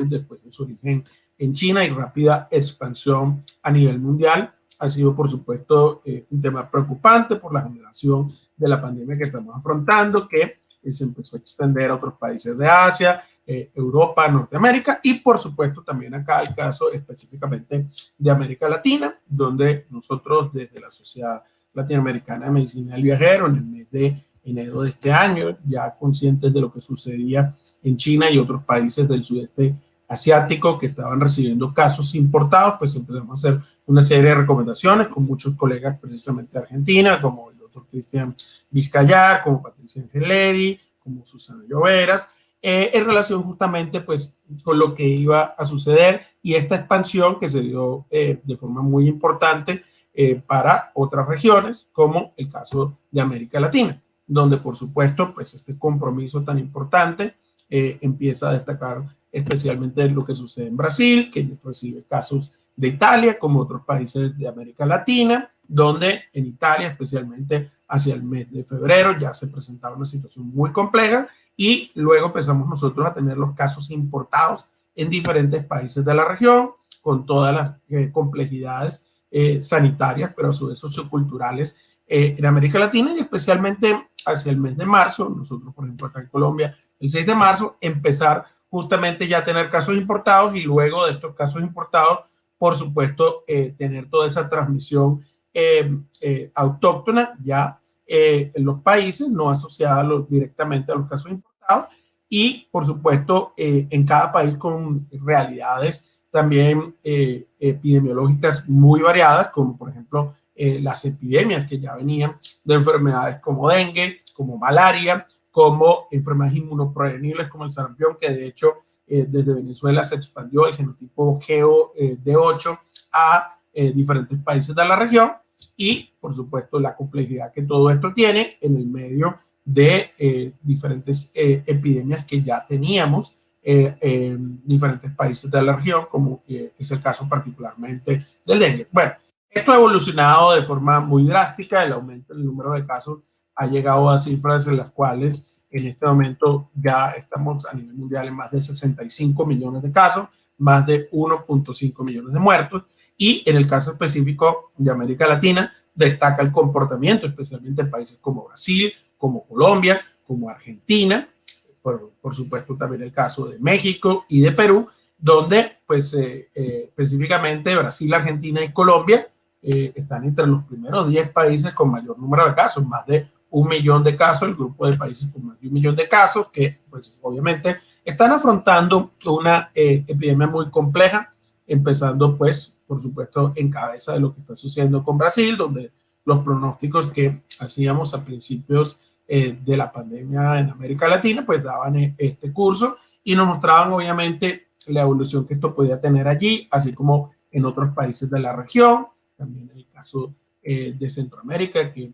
después de su origen en China y rápida expansión a nivel mundial. Ha sido, por supuesto, un tema preocupante por la generación de la pandemia que estamos afrontando, que se empezó a extender a otros países de Asia, Europa, Norteamérica y, por supuesto, también acá el caso específicamente de América Latina, donde nosotros desde la Sociedad Latinoamericana de Medicina del Viajero, en el mes de enero de este año, ya conscientes de lo que sucedía en China y otros países del sudeste asiático que estaban recibiendo casos importados, pues empezamos a hacer una serie de recomendaciones con muchos colegas precisamente de Argentina, como el doctor Cristian Vizcayar, como Patricia Angeleri, como Susana Lloveras, en relación justamente pues con lo que iba a suceder y esta expansión que se dio de forma muy importante para otras regiones, como el caso de América Latina, donde por supuesto pues este compromiso tan importante empieza a destacar especialmente lo que sucede en Brasil, que recibe casos de Italia, como otros países de América Latina, donde en Italia, especialmente hacia el mes de febrero, ya se presentaba una situación muy compleja y luego empezamos nosotros a tener los casos importados en diferentes países de la región, con todas las complejidades sanitarias, pero a su vez socioculturales en América Latina y especialmente hacia el mes de marzo, nosotros por ejemplo acá en Colombia, el 6 de marzo, empezar justamente ya a tener casos importados y luego de estos casos importados, por supuesto, tener toda esa transmisión autóctona ya en los países, no asociada directamente a los casos importados y, por supuesto, en cada país con realidades también epidemiológicas muy variadas, como por ejemplo las epidemias que ya venían de enfermedades como dengue, como malaria, como enfermedades inmunoprevenibles como el sarampión, que de hecho desde Venezuela se expandió el genotipo GeoD8 a diferentes países de la región y, por supuesto, la complejidad que todo esto tiene en el medio de diferentes epidemias que ya teníamos en diferentes países de la región, como es el caso particularmente del dengue. Bueno, esto ha evolucionado de forma muy drástica, el aumento del número de casos ha llegado a cifras en las cuales en este momento ya estamos a nivel mundial en más de 65 millones de casos, más de 1.5 millones de muertos y en el caso específico de América Latina destaca el comportamiento, especialmente en países como Brasil, como Colombia, como Argentina, por supuesto también el caso de México y de Perú, donde pues específicamente Brasil, Argentina y Colombia están entre los primeros 10 países con mayor número de casos, más de 1 millón de casos, el grupo de países con más de 1 millón de casos, que pues obviamente están afrontando una epidemia muy compleja, empezando pues por supuesto en cabeza de lo que está sucediendo con Brasil, donde los pronósticos que hacíamos a principios de la pandemia en América Latina pues daban este curso y nos mostraban obviamente la evolución que esto podía tener allí, así como en otros países de la región, también en el caso de Centroamérica, que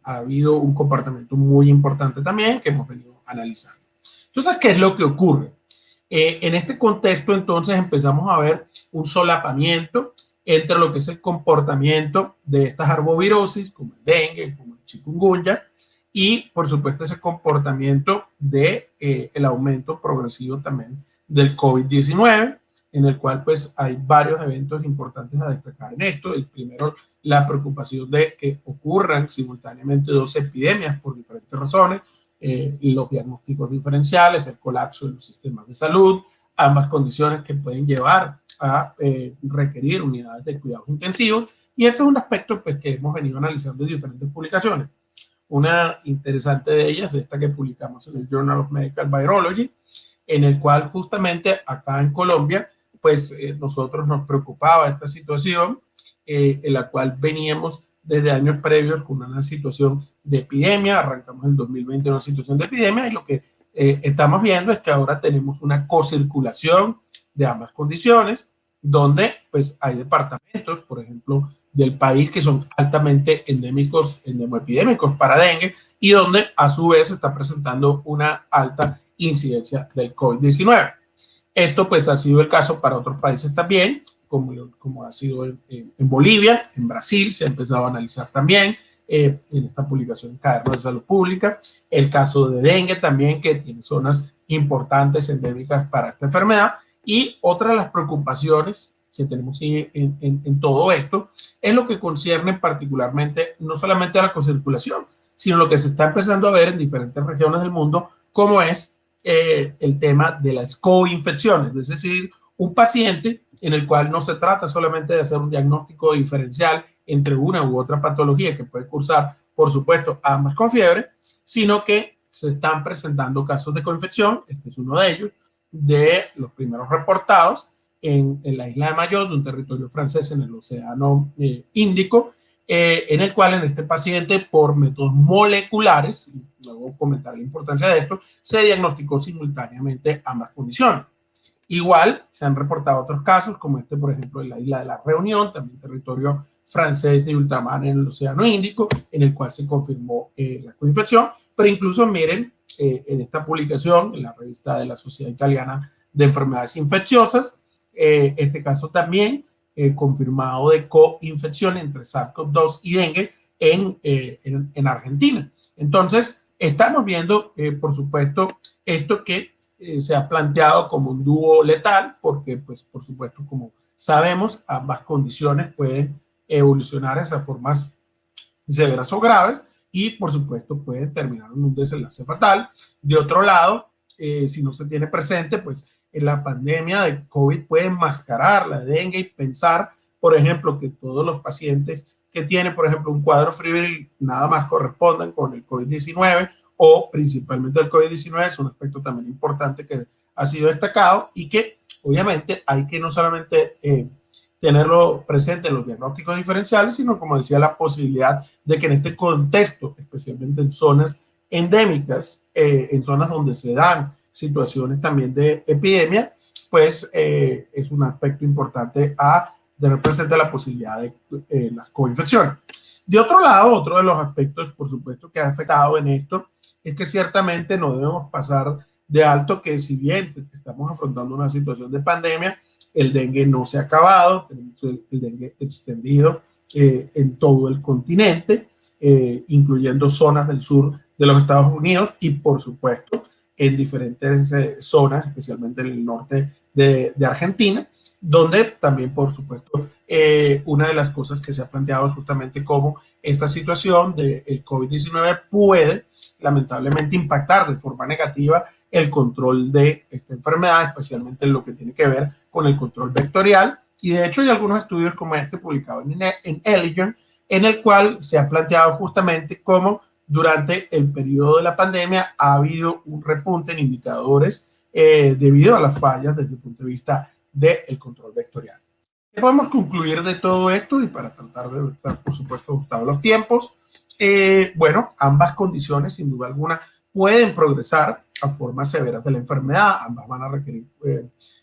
ha habido un comportamiento muy importante también que hemos venido analizando. Entonces, ¿qué es lo que ocurre? En este contexto, entonces, empezamos a ver un solapamiento entre lo que es el comportamiento de estas arbovirosis, como el dengue, como el chikungunya, y, por supuesto, ese comportamiento de el aumento progresivo también del COVID-19, en el cual pues hay varios eventos importantes a destacar en esto. El primero, la preocupación de que ocurran simultáneamente dos epidemias por diferentes razones, los diagnósticos diferenciales, el colapso de los sistemas de salud, ambas condiciones que pueden llevar a requerir unidades de cuidados intensivos, y esto es un aspecto pues, que hemos venido analizando en diferentes publicaciones. Una interesante de ellas es esta que publicamos en el Journal of Medical Virology, en el cual justamente acá en Colombia, pues nosotros nos preocupaba esta situación, en la cual veníamos desde años previos con una situación de epidemia, arrancamos en 2020 una situación de epidemia, y lo que estamos viendo es que ahora tenemos una cocirculación de ambas condiciones, donde pues hay departamentos, por ejemplo, del país que son altamente endémicos, endemoepidémicos para dengue, y donde a su vez se está presentando una alta incidencia del COVID-19. Esto pues ha sido el caso para otros países también, como ha sido en Bolivia, en Brasil, se ha empezado a analizar también en esta publicación en Caderno de Salud Pública, el caso de dengue también, que tiene zonas importantes endémicas para esta enfermedad. Y otra de las preocupaciones que tenemos en todo esto es lo que concierne particularmente no solamente a la cocirculación, sino lo que se está empezando a ver en diferentes regiones del mundo, como es el tema de las coinfecciones, es decir, un paciente en el cual no se trata solamente de hacer un diagnóstico diferencial entre una u otra patología que puede cursar, por supuesto, ambas con fiebre, sino que se están presentando casos de coinfección. Este es uno de ellos, de los primeros reportados en la isla de Mayotte, de un territorio francés en el Océano Índico, en el cual en este paciente, por métodos moleculares, luego comentar la importancia de esto, se diagnosticó simultáneamente ambas condiciones. Igual se han reportado otros casos, como este, por ejemplo, en la isla de la Reunión, también territorio francés de ultramar en el Océano Índico, en el cual se confirmó la coinfección. Pero incluso miren, en esta publicación, en la revista de la Sociedad Italiana de Enfermedades Infecciosas, este caso también confirmado de coinfección entre SARS-CoV-2 y dengue en Argentina. Entonces, estamos viendo, por supuesto, esto que se ha planteado como un dúo letal, porque, pues, por supuesto, como sabemos, ambas condiciones pueden evolucionar hacia formas severas o graves y, por supuesto, pueden terminar en un desenlace fatal. De otro lado, si no se tiene presente, pues, en la pandemia de COVID puede enmascarar la dengue y pensar, por ejemplo, que todos los pacientes que tienen, por ejemplo, un cuadro febril nada más correspondan con el COVID-19 o principalmente el COVID-19, es un aspecto también importante que ha sido destacado y que obviamente hay que no solamente tenerlo presente en los diagnósticos diferenciales, sino, como decía, la posibilidad de que en este contexto, especialmente en zonas endémicas, en zonas donde se dan situaciones también de epidemia, pues es un aspecto importante a tener presente la posibilidad de las coinfecciones. De otro lado, otro de los aspectos, por supuesto, que ha afectado en esto es que ciertamente no debemos pasar de alto que, si bien estamos afrontando una situación de pandemia, el dengue no se ha acabado, tenemos el dengue extendido en todo el continente, incluyendo zonas del sur de los Estados Unidos y, por supuesto, en diferentes zonas, especialmente en el norte de Argentina, donde también, por supuesto, una de las cosas que se ha planteado es justamente cómo esta situación del COVID-19 puede lamentablemente impactar de forma negativa el control de esta enfermedad, especialmente en lo que tiene que ver con el control vectorial. Y de hecho hay algunos estudios como este publicado en Eligent, en el cual se ha planteado justamente cómo durante el periodo de la pandemia ha habido un repunte en indicadores debido a las fallas desde el punto de vista del control vectorial. ¿Qué podemos concluir de todo esto? Y para tratar de estar, por supuesto, ajustados los tiempos, bueno, ambas condiciones, sin duda alguna, pueden progresar a formas severas de la enfermedad. Ambas van a requerir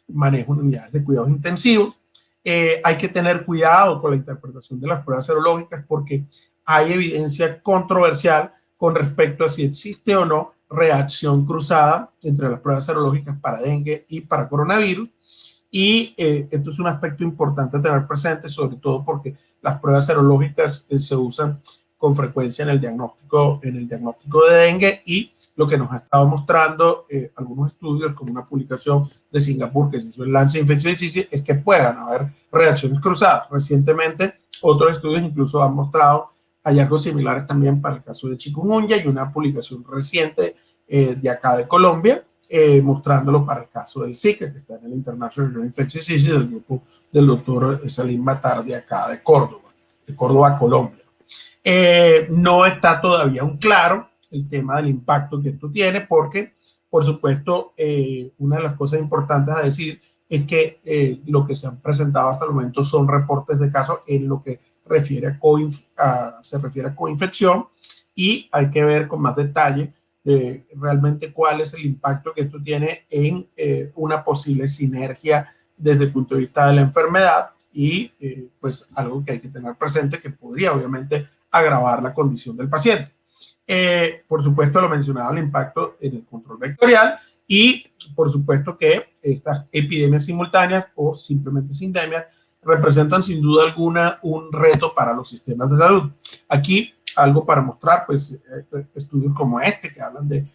manejo en unidades de cuidados intensivos. Hay que tener cuidado con la interpretación de las pruebas serológicas porque hay evidencia controversial con respecto a si existe o no reacción cruzada entre las pruebas serológicas para dengue y para coronavirus. Y esto es un aspecto importante a tener presente, sobre todo porque las pruebas serológicas se usan con frecuencia en el diagnóstico de dengue y lo que nos ha estado mostrando algunos estudios, como una publicación de Singapur que se hizo en Lancet Infectious Diseases, es que puedan haber reacciones cruzadas. Recientemente, otros estudios incluso han mostrado hallazgos similares también para el caso de chikungunya, y una publicación reciente de acá de Colombia, mostrándolo para el caso del Zika, que está en el International Infectious Diseases del grupo del doctor Salim Matar de acá de Córdoba, Colombia. No está todavía aún claro el tema del impacto que esto tiene, porque, por supuesto, una de las cosas importantes a decir es que lo que se han presentado hasta el momento son reportes de casos en lo que se refiere a coinfección, y hay que ver con más detalle realmente cuál es el impacto que esto tiene en una posible sinergia desde el punto de vista de la enfermedad, y pues algo que hay que tener presente que podría obviamente agravar la condición del paciente. Por supuesto, lo mencionaba, el impacto en el control vectorial, y por supuesto que estas epidemias simultáneas o simplemente sindemias representan sin duda alguna un reto para los sistemas de salud. Aquí algo para mostrar, pues estudios como este que hablan de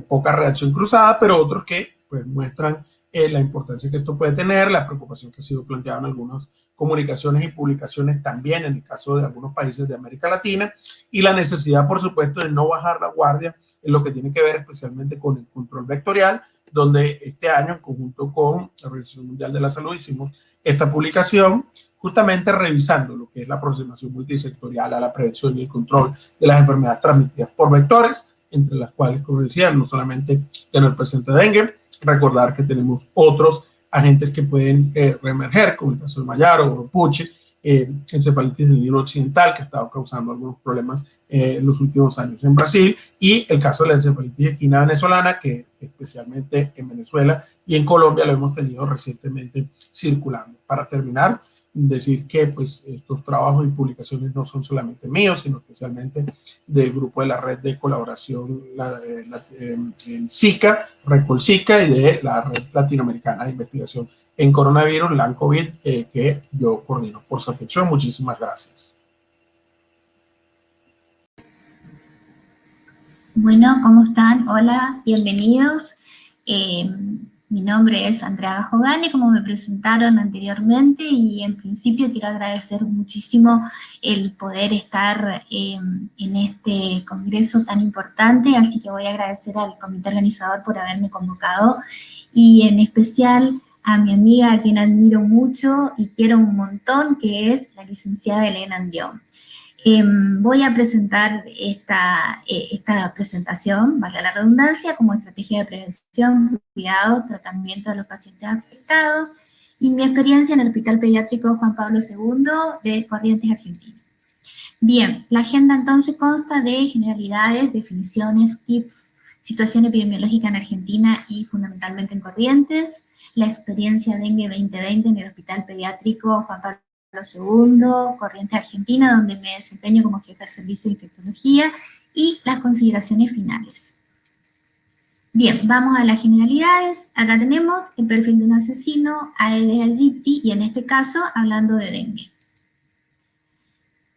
poca reacción cruzada, pero otros que pues muestran la importancia que esto puede tener, la preocupación que ha sido planteada en algunas comunicaciones y publicaciones también en el caso de algunos países de América Latina, y la necesidad, por supuesto, de no bajar la guardia en lo que tiene que ver especialmente con el control vectorial, donde este año, en conjunto con la Organización Mundial de la Salud, hicimos esta publicación justamente revisando lo que es la aproximación multisectorial a la prevención y el control de las enfermedades transmitidas por vectores, entre las cuales, como decía, no solamente tener presente dengue, recordar que tenemos otros agentes que pueden reemerger, como el caso del Mayaro o Puche, encefalitis del Nilo Occidental, que ha estado causando algunos problemas en los últimos años en Brasil, y el caso de la encefalitis equina venezolana, que especialmente en Venezuela y en Colombia lo hemos tenido recientemente circulando. Para terminar, decir que pues estos trabajos y publicaciones no son solamente míos, sino especialmente del grupo de la red de colaboración en Zika, Recol Zika, y de la red latinoamericana de investigación en coronavirus, LANCOVID, que yo coordino. Por su atención, muchísimas gracias. Bueno, ¿cómo están? Hola, bienvenidos. Mi nombre es Andrea Jogani, como me presentaron anteriormente, y en principio quiero agradecer muchísimo el poder estar en este congreso tan importante, así que voy a agradecer al comité organizador por haberme convocado, y en especial a mi amiga, a quien admiro mucho y quiero un montón, que es la licenciada Elena Andión. Voy a presentar esta presentación, valga la redundancia, como estrategia de prevención, cuidado, tratamiento de los pacientes afectados, y mi experiencia en el Hospital Pediátrico Juan Pablo II de Corrientes, Argentina. Bien, la agenda entonces consta de generalidades, definiciones, tips, situación epidemiológica en Argentina y fundamentalmente en Corrientes, la experiencia dengue 2020 en el Hospital Pediátrico Juan Pablo II, Corrientes, Argentina, donde me desempeño como jefa de servicio de infectología, y las consideraciones finales. Bien, vamos a las generalidades. Acá tenemos el perfil de un asesino, Aedes aegypti, y en este caso hablando de dengue.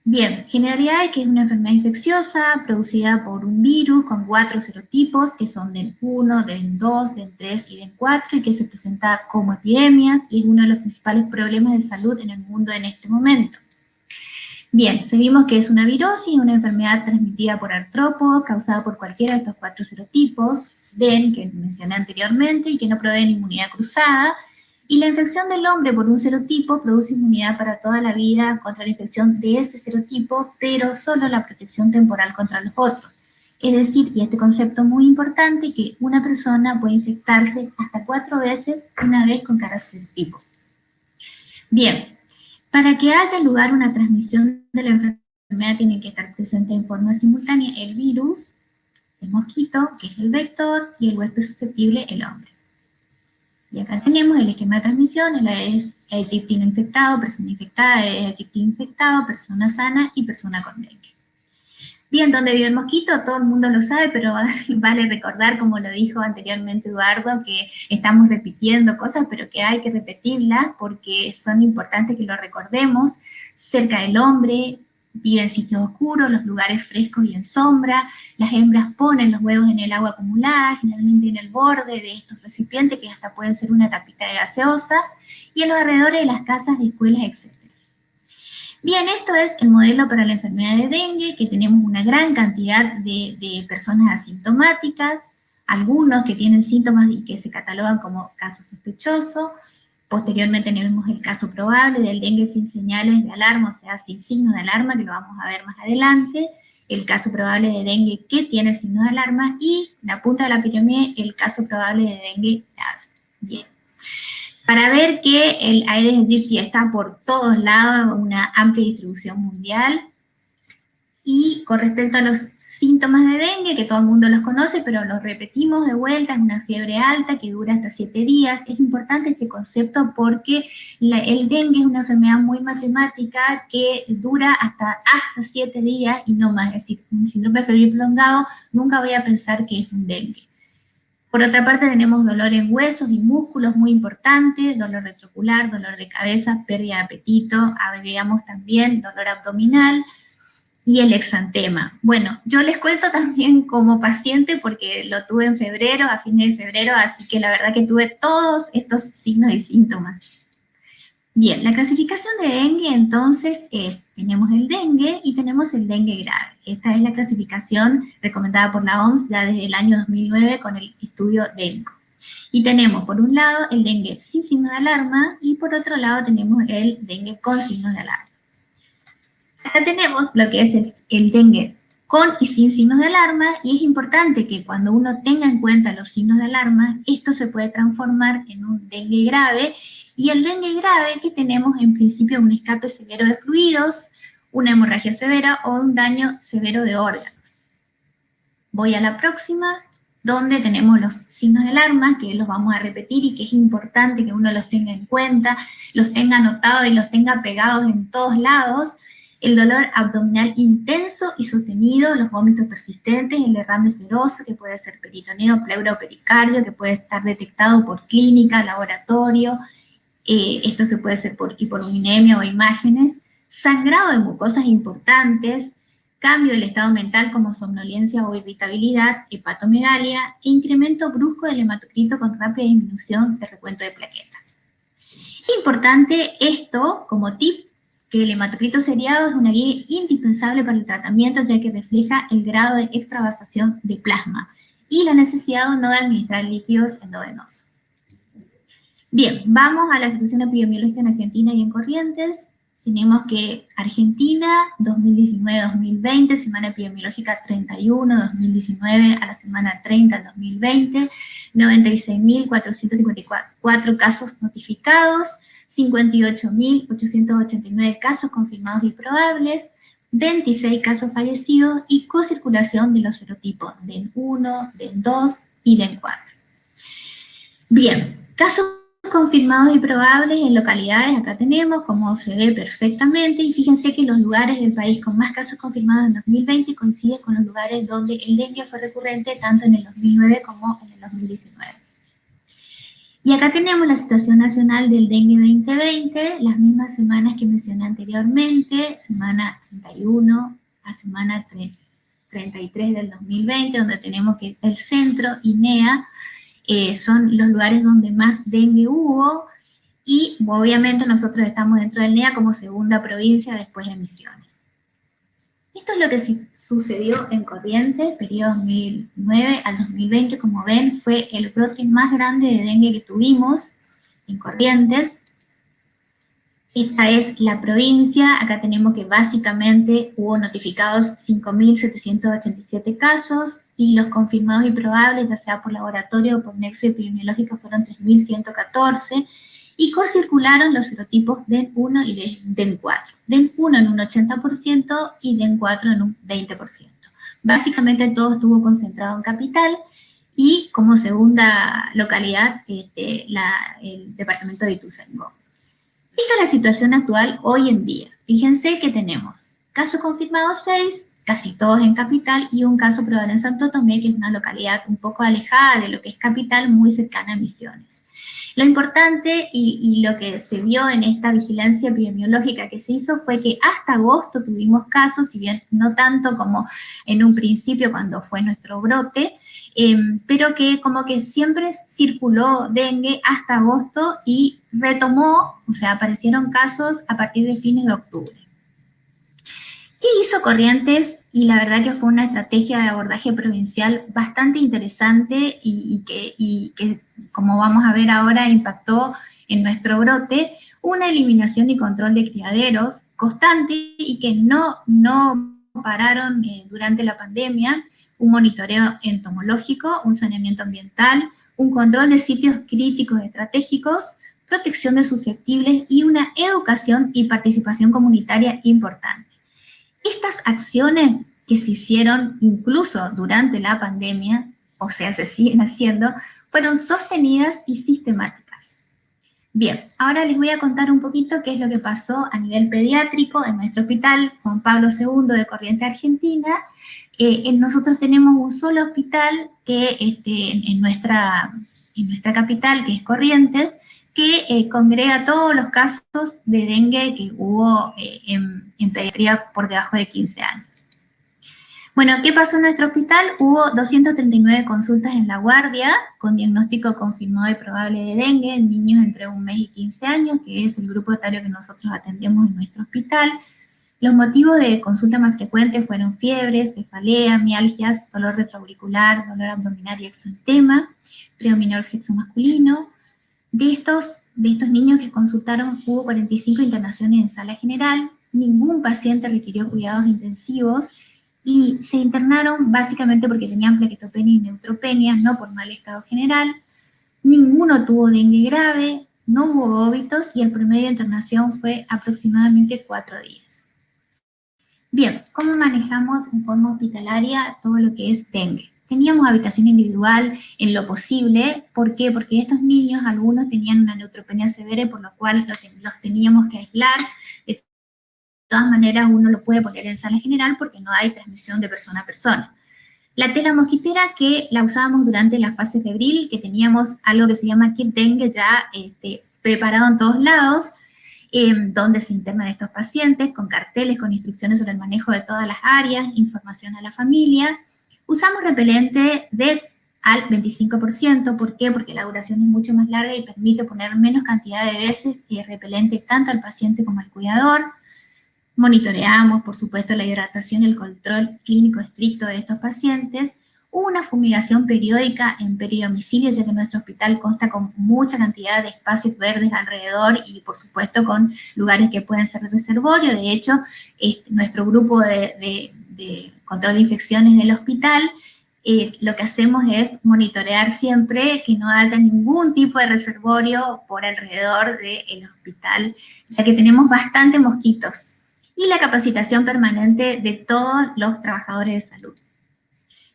Bien, generalidades, que es una enfermedad infecciosa producida por un virus con 4 serotipos, que son DEN 1, DEN 2, DEN 3 y DEN 4, y que se presenta como epidemias, y es uno de los principales problemas de salud en el mundo en este momento. Bien, seguimos que es una virosis, una enfermedad transmitida por artrópodos, causada por cualquiera de estos 4 serotipos, DEN, que mencioné anteriormente, y que no proveen inmunidad cruzada. Y la infección del hombre por un serotipo produce inmunidad para toda la vida contra la infección de este serotipo, pero solo la protección temporal contra los otros. Es decir, y este concepto muy importante, que una persona puede infectarse hasta 4 veces, una vez con cada serotipo. Bien, para que haya lugar una transmisión de la enfermedad tiene que estar presente en forma simultánea el virus, el mosquito, que es el vector, y el huésped susceptible, el hombre. Y acá tenemos el esquema de transmisión: el Aedes aegypti no infectado, persona infectada, Aedes aegypti infectado, persona sana y persona con dengue. Bien, ¿dónde vive el mosquito? Todo el mundo lo sabe, pero vale recordar, como lo dijo anteriormente Eduardo, que estamos repitiendo cosas, pero que hay que repetirlas porque son importantes que lo recordemos. Cerca del hombre, piden sitios oscuros, los lugares frescos y en sombra. Las hembras ponen los huevos en el agua acumulada, generalmente en el borde de estos recipientes, que hasta pueden ser una tapita de gaseosa, y en los alrededores de las casas, de escuelas, etc. Bien, esto es el modelo para la enfermedad de dengue, que tenemos una gran cantidad de personas asintomáticas, algunos que tienen síntomas y que se catalogan como caso sospechoso. Posteriormente tenemos el caso probable del dengue sin señales de alarma, o sea, sin signos de alarma, que lo vamos a ver más adelante. El caso probable de dengue que tiene signos de alarma, y la punta de la pirámide, el caso probable de dengue grave. Bien. Para ver que el Aedes aegypti está por todos lados, una amplia distribución mundial. Y con respecto a los síntomas de dengue, que todo el mundo los conoce, pero los repetimos de vuelta, es una fiebre alta que dura hasta 7 días. Es importante ese concepto porque el dengue es una enfermedad muy matemática que dura hasta 7 días y no más. Es decir, un síndrome febril prolongado, nunca voy a pensar que es un dengue. Por otra parte, tenemos dolor en huesos y músculos muy importante, dolor retroocular, dolor de cabeza, pérdida de apetito, agregamos también dolor abdominal, y el exantema. Bueno, yo les cuento también como paciente porque lo tuve en febrero, a fines de febrero, así que la verdad que tuve todos estos signos y síntomas. Bien, la clasificación de dengue entonces tenemos el dengue y tenemos el dengue grave. Esta es la clasificación recomendada por la OMS ya desde el año 2009 con el estudio DENCO. Y tenemos por un lado el dengue sin signo de alarma y por otro lado tenemos el dengue con signos de alarma. Acá tenemos lo que es el dengue con y sin signos de alarma, y es importante que cuando uno tenga en cuenta los signos de alarma, esto se puede transformar en un dengue grave, y el dengue grave que tenemos en principio un escape severo de fluidos, una hemorragia severa o un daño severo de órganos. Voy a la próxima, donde tenemos los signos de alarma, que los vamos a repetir y que es importante que uno los tenga en cuenta, los tenga anotados y los tenga pegados en todos lados. El dolor abdominal intenso y sostenido, los vómitos persistentes, el derrame seroso, que puede ser peritoneo, pleura o pericardio, que puede estar detectado por clínica, laboratorio, esto se puede hacer por hiporuminemia o imágenes, sangrado de mucosas importantes, cambio del estado mental como somnolencia o irritabilidad, hepatomegalia, e incremento brusco del hematocrito con rápida disminución de recuento de plaquetas. Importante esto como tip, que el hematocrito seriado es una guía indispensable para el tratamiento, ya que refleja el grado de extravasación de plasma y la necesidad o no de administrar líquidos endovenosos. Bien, vamos a la situación epidemiológica en Argentina y en Corrientes. Tenemos que Argentina, 2019-2020, semana epidemiológica 31, 2019 a la semana 30 del 2020, 96.454 casos notificados, 58.889 casos confirmados y probables, 26 casos fallecidos y cocirculación de los serotipos DEN1, DEN2 y DEN4. Bien, casos confirmados y probables en localidades, acá tenemos como se ve perfectamente, y fíjense que los lugares del país con más casos confirmados en 2020 coinciden con los lugares donde el dengue fue recurrente tanto en el 2009 como en el 2019. Y acá tenemos la situación nacional del dengue 2020, las mismas semanas que mencioné anteriormente, semana 31 a semana 33 del 2020, donde tenemos que el centro y NEA son los lugares donde más dengue hubo, y obviamente nosotros estamos dentro del NEA como segunda provincia después de Misiones. Esto es lo que sucedió en Corrientes, periodo 2009 al 2020, como ven, fue el brote más grande de dengue que tuvimos en Corrientes. Esta es la provincia, acá tenemos que básicamente hubo notificados 5.787 casos, y los confirmados y probables, ya sea por laboratorio o por nexo epidemiológico, fueron 3.114, y circularon los serotipos DEN1 y DEN4. DEN1 en un 80% y DEN4 en un 20%. Básicamente todo estuvo concentrado en Capital, y como segunda localidad el departamento de Ituzaingó. Esta es la situación actual hoy en día. Fíjense que tenemos casos confirmados 6, casi todos en Capital, y un caso probable en Santo Tomé, que es una localidad un poco alejada de lo que es Capital, muy cercana a Misiones. Lo importante y lo que se vio en esta vigilancia epidemiológica que se hizo fue que hasta agosto tuvimos casos, si bien no tanto como en un principio cuando fue nuestro brote, pero que como que siempre circuló dengue hasta agosto y retomó, o sea, aparecieron casos a partir de fines de octubre. ¿Qué hizo Corrientes? Y la verdad que fue una estrategia de abordaje provincial bastante interesante y que, como vamos a ver ahora, impactó en nuestro brote, una eliminación y control de criaderos constante y que no pararon durante la pandemia, un monitoreo entomológico, un saneamiento ambiental, un control de sitios críticos estratégicos, protección de susceptibles y una educación y participación comunitaria importante. Estas acciones que se hicieron incluso durante la pandemia, o sea, se siguen haciendo, fueron sostenidas y sistemáticas. Bien, ahora les voy a contar un poquito qué es lo que pasó a nivel pediátrico en nuestro hospital Juan Pablo II de Corrientes, Argentina. Nosotros tenemos un solo hospital que en nuestra capital, que es Corrientes, que congrega todos los casos de dengue que hubo en pediatría por debajo de 15 años. Bueno, ¿qué pasó en nuestro hospital? Hubo 239 consultas en la guardia con diagnóstico confirmado y probable de dengue en niños entre 1 mes y 15 años, que es el grupo etario que nosotros atendemos en nuestro hospital. Los motivos de consulta más frecuentes fueron fiebre, cefalea, mialgias, dolor retroauricular, dolor abdominal y exantema, predominó el sexo masculino. De estos niños que consultaron, hubo 45 internaciones en sala general, ningún paciente requirió cuidados intensivos y se internaron básicamente porque tenían plaquetopenia y neutropenia, no por mal estado general. Ninguno tuvo dengue grave, no hubo óbitos y el promedio de internación fue aproximadamente 4 días. Bien, ¿cómo manejamos en forma hospitalaria todo lo que es dengue? Teníamos habitación individual en lo posible. ¿Por qué? Porque estos niños, algunos tenían una neutropenia severa, por lo cual los teníamos que aislar. De todas maneras, uno lo puede poner en sala general porque no hay transmisión de persona a persona. La tela mosquitera, que la usábamos durante la fase febril, que teníamos algo que se llama kit dengue ya preparado en todos lados, donde se internan estos pacientes, con carteles, con instrucciones sobre el manejo de todas las áreas, información a la familia. Usamos repelente al 25%, ¿por qué? Porque la duración es mucho más larga y permite poner menos cantidad de veces repelente tanto al paciente como al cuidador. Monitoreamos, por supuesto, la hidratación y el control clínico estricto de estos pacientes. Hubo una fumigación periódica en peridomicilio, ya que nuestro hospital consta con mucha cantidad de espacios verdes alrededor y, por supuesto, con lugares que pueden ser reservorio. De hecho, nuestro grupo de control de infecciones del hospital, lo que hacemos es monitorear siempre que no haya ningún tipo de reservorio por alrededor del hospital, ya que tenemos bastante mosquitos. Y la capacitación permanente de todos los trabajadores de salud.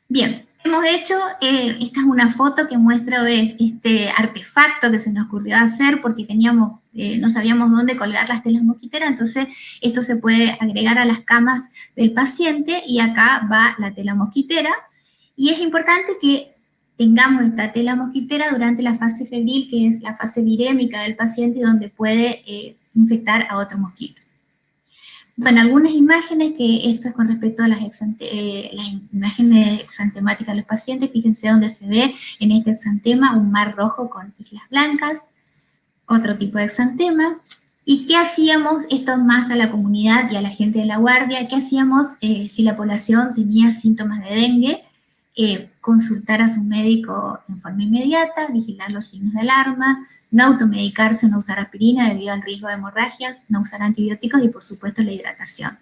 Bien, hemos hecho, esta es una foto que muestra este artefacto que se nos ocurrió hacer porque no sabíamos dónde colgar las telas mosquiteras, entonces esto se puede agregar a las camas del paciente y acá va la tela mosquitera. Y es importante que tengamos esta tela mosquitera durante la fase febril, que es la fase virémica del paciente y donde puede infectar a otro mosquito. Bueno, algunas imágenes, que esto es con respecto a las imágenes exantemáticas de los pacientes. Fíjense donde se ve en este exantema un mar rojo con islas blancas, otro tipo de exantema. ¿Y qué hacíamos? Esto más a la comunidad y a la gente de la guardia. ¿Qué hacíamos si la población tenía síntomas de dengue? Consultar a su médico en forma inmediata, vigilar los signos de alarma, no automedicarse, no usar aspirina debido al riesgo de hemorragias, no usar antibióticos y, por supuesto, la hidratación.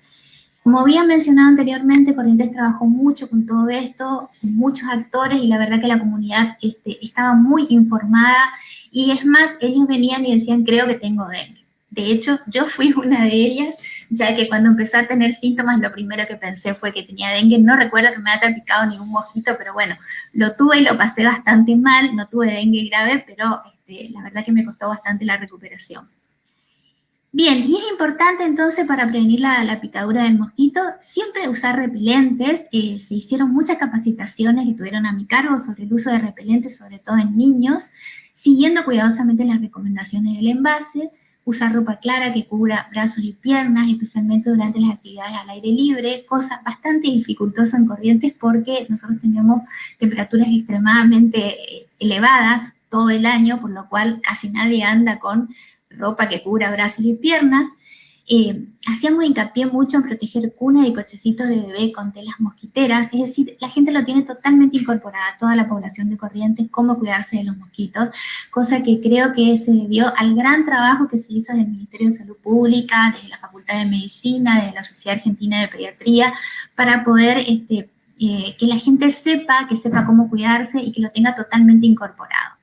Como había mencionado anteriormente, Corrientes trabajó mucho con todo esto, con muchos actores, y la verdad que la comunidad estaba muy informada, y es más, ellos venían y decían, creo que tengo dengue. De hecho, yo fui una de ellas, ya que cuando empecé a tener síntomas, lo primero que pensé fue que tenía dengue. No recuerdo que me haya picado ningún mosquito, pero bueno, lo tuve y lo pasé bastante mal. No tuve dengue grave, pero la verdad que me costó bastante la recuperación. Bien, y es importante entonces para prevenir la picadura del mosquito siempre usar repelentes. Se hicieron muchas capacitaciones que tuvieron a mi cargo sobre el uso de repelentes, sobre todo en niños, siguiendo cuidadosamente las recomendaciones del envase, usar ropa clara que cubra brazos y piernas, especialmente durante las actividades al aire libre, cosa bastante dificultosa en Corrientes porque nosotros tenemos temperaturas extremadamente elevadas todo el año, por lo cual casi nadie anda con ropa que cubra brazos y piernas. Hacíamos hincapié mucho en proteger cunas y cochecitos de bebé con telas mosquiteras, es decir, la gente lo tiene totalmente incorporada, toda la población de Corrientes, cómo cuidarse de los mosquitos, cosa que creo que se debió al gran trabajo que se hizo desde el Ministerio de Salud Pública, desde la Facultad de Medicina, desde la Sociedad Argentina de Pediatría, para poder que la gente sepa, cómo cuidarse y que lo tenga totalmente incorporado.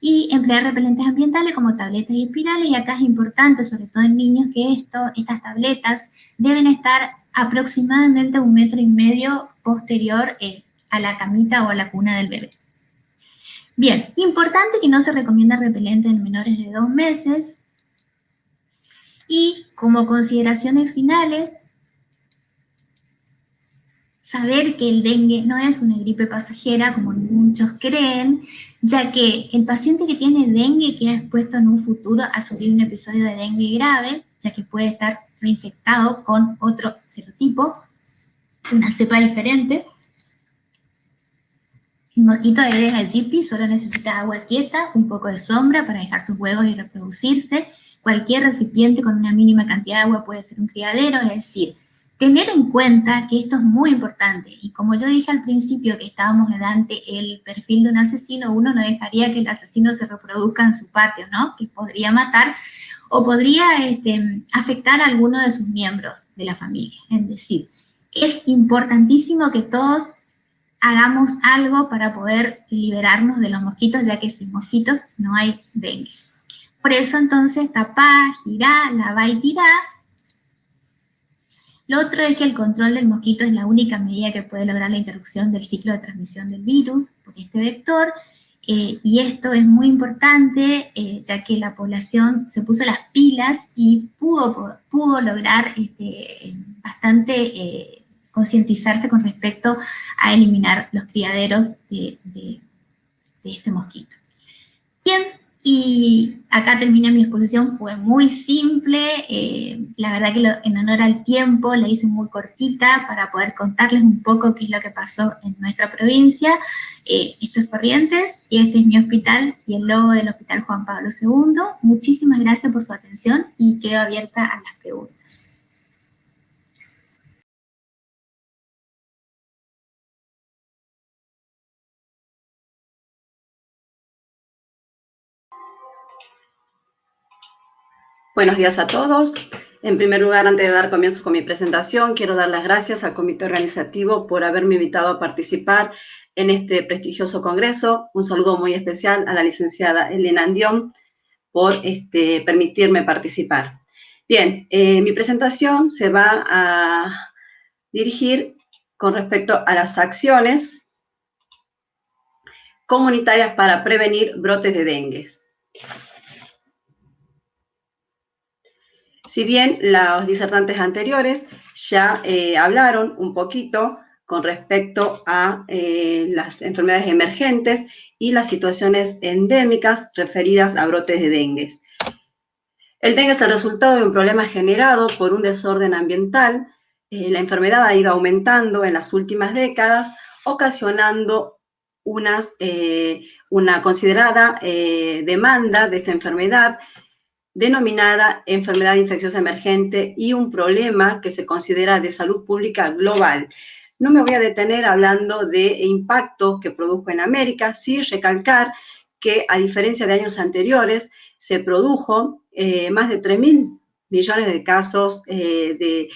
Y emplear repelentes ambientales como tabletas y espirales, y acá es importante, sobre todo en niños, que estas tabletas deben estar aproximadamente a 1,5 metros posterior a la camita o a la cuna del bebé. Bien, importante que no se recomienda repelente en menores de 2 meses, y como consideraciones finales, saber que el dengue no es una gripe pasajera, como muchos creen, ya que el paciente que tiene dengue queda expuesto en un futuro a sufrir un episodio de dengue grave, ya que puede estar reinfectado con otro serotipo, una cepa diferente. El mosquito Aedes aegypti solo necesita agua quieta, un poco de sombra para dejar sus huevos y reproducirse. Cualquier recipiente con una mínima cantidad de agua puede ser un criadero, es decir, tener en cuenta que esto es muy importante, y como yo dije al principio que estábamos ante el perfil de un asesino, uno no dejaría que el asesino se reproduzca en su patio, ¿no? Que podría matar o podría afectar a alguno de sus miembros de la familia. Es decir, es importantísimo que todos hagamos algo para poder liberarnos de los mosquitos, ya que sin mosquitos no hay dengue. Por eso entonces tapá, girá, lavá y tirá. Lo otro es que el control del mosquito es la única medida que puede lograr la interrupción del ciclo de transmisión del virus por este vector, y esto es muy importante, ya que la población se puso las pilas y pudo lograr bastante concientizarse con respecto a eliminar los criaderos de este mosquito. Bien. Y acá termina mi exposición, fue muy simple, la verdad que en honor al tiempo la hice muy cortita para poder contarles un poco qué es lo que pasó en nuestra provincia. Esto es Corrientes y este es mi hospital y el logo del Hospital Juan Pablo II. Muchísimas gracias por su atención y quedo abierta a las preguntas. Buenos días a todos. En primer lugar, antes de dar comienzo con mi presentación, quiero dar las gracias al comité organizativo por haberme invitado a participar en este prestigioso congreso. Un saludo muy especial a la licenciada Elena Andión por permitirme participar. Bien, mi presentación se va a dirigir con respecto a las acciones comunitarias para prevenir brotes de dengue. Si bien los disertantes anteriores ya hablaron un poquito con respecto a las enfermedades emergentes y las situaciones endémicas referidas a brotes de dengue. El dengue es el resultado de un problema generado por un desorden ambiental. La enfermedad ha ido aumentando en las últimas décadas, ocasionando una considerada demanda de esta enfermedad, denominada enfermedad infecciosa emergente, y un problema que se considera de salud pública global. No me voy a detener hablando de impactos que produjo en América, sí recalcar que a diferencia de años anteriores se produjo más de 3.000 millones de casos de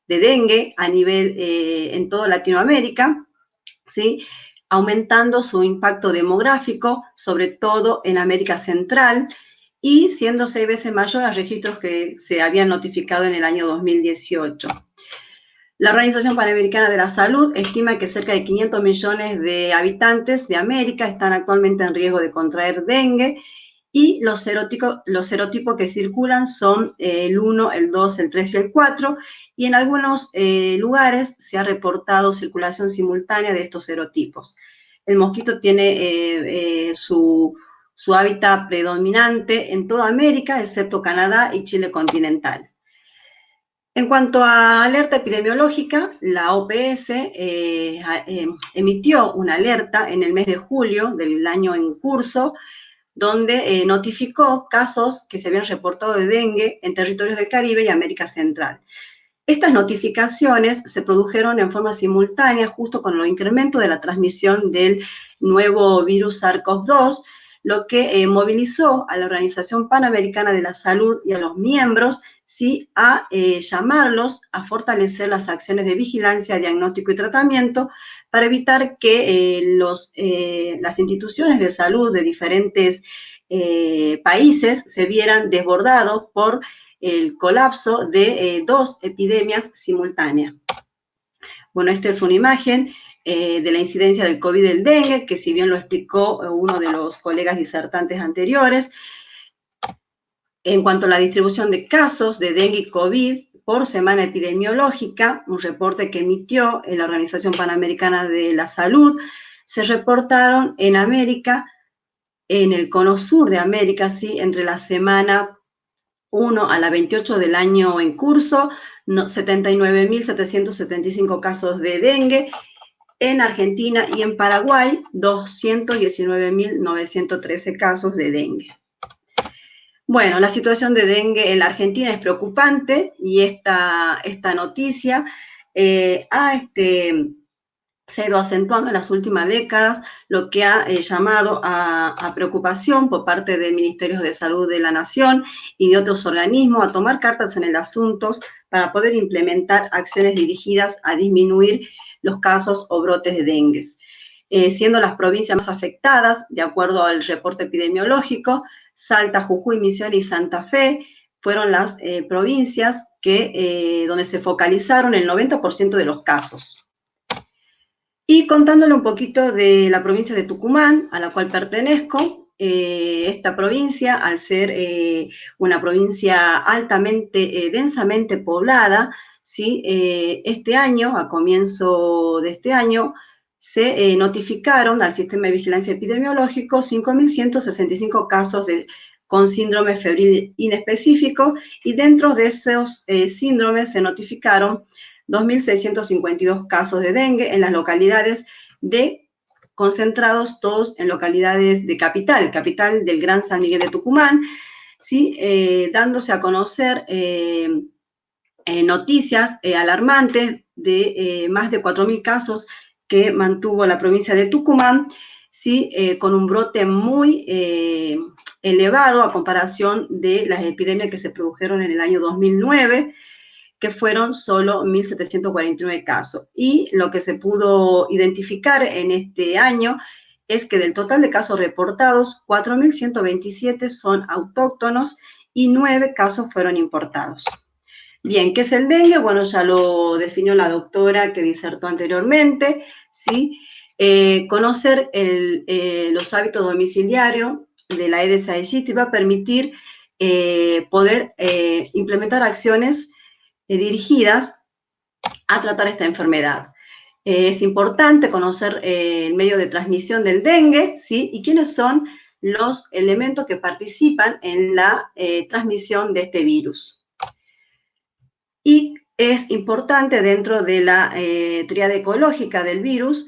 dengue a nivel en toda Latinoamérica, ¿sí? Aumentando su impacto demográfico, sobre todo en América Central, y siendo 6 veces mayor a registros que se habían notificado en el año 2018. La Organización Panamericana de la Salud estima que cerca de 500 millones de habitantes de América están actualmente en riesgo de contraer dengue, y los serotipos que circulan son el 1, el 2, el 3 y el 4, y en algunos lugares se ha reportado circulación simultánea de estos serotipos. El mosquito tiene su hábitat predominante en toda América, excepto Canadá y Chile continental. En cuanto a alerta epidemiológica, la OPS emitió una alerta en el mes de julio del año en curso, donde notificó casos que se habían reportado de dengue en territorios del Caribe y América Central. Estas notificaciones se produjeron en forma simultánea justo con el incremento de la transmisión del nuevo virus SARS-CoV-2, lo que movilizó a la Organización Panamericana de la Salud y a los miembros, ¿sí?, a llamarlos a fortalecer las acciones de vigilancia, diagnóstico y tratamiento para evitar que las instituciones de salud de diferentes países se vieran desbordados por el colapso de dos epidemias simultáneas. Bueno, esta es una imagen de la incidencia del COVID y del dengue, que si bien lo explicó uno de los colegas disertantes anteriores, en cuanto a la distribución de casos de dengue y COVID por semana epidemiológica, un reporte que emitió la Organización Panamericana de la Salud, se reportaron en América, en el cono sur de América, ¿sí?, entre la semana 1 a la 28 del año en curso, 79.775 casos de dengue. En Argentina y en Paraguay, 219.913 casos de dengue. Bueno, la situación de dengue en la Argentina es preocupante y esta noticia ha sido acentuando en las últimas décadas, lo que ha llamado a preocupación por parte del Ministerio de Salud de la Nación y de otros organismos a tomar cartas en el asunto para poder implementar acciones dirigidas a disminuir los casos o brotes de dengue. Siendo las provincias más afectadas, de acuerdo al reporte epidemiológico, Salta, Jujuy, Misiones y Santa Fe fueron las provincias donde se focalizaron el 90% de los casos. Y contándole un poquito de la provincia de Tucumán, a la cual pertenezco, esta provincia, al ser una provincia altamente, densamente poblada, ¿sí?, este año, a comienzo de este año, se notificaron al Sistema de Vigilancia Epidemiológico 5.165 casos con síndrome febril inespecífico, y dentro de esos síndromes se notificaron 2.652 casos de dengue en las localidades concentrados todos en localidades de capital del Gran San Miguel de Tucumán, ¿sí?, dándose a conocer noticias alarmantes de más de 4.000 casos que mantuvo la provincia de Tucumán, ¿sí?, con un brote muy elevado a comparación de las epidemias que se produjeron en el año 2009, que fueron solo 1.749 casos. Y lo que se pudo identificar en este año es que del total de casos reportados, 4.127 son autóctonos y 9 casos fueron importados. Bien, ¿qué es el dengue? Bueno, ya lo definió la doctora que disertó anteriormente, ¿sí? Conocer los hábitos domiciliarios de la Aedes aegypti va a permitir poder implementar acciones dirigidas a tratar esta enfermedad. Es importante conocer el medio de transmisión del dengue, ¿sí?, y quiénes son los elementos que participan en la transmisión de este virus. Y es importante dentro de la tríada ecológica del virus,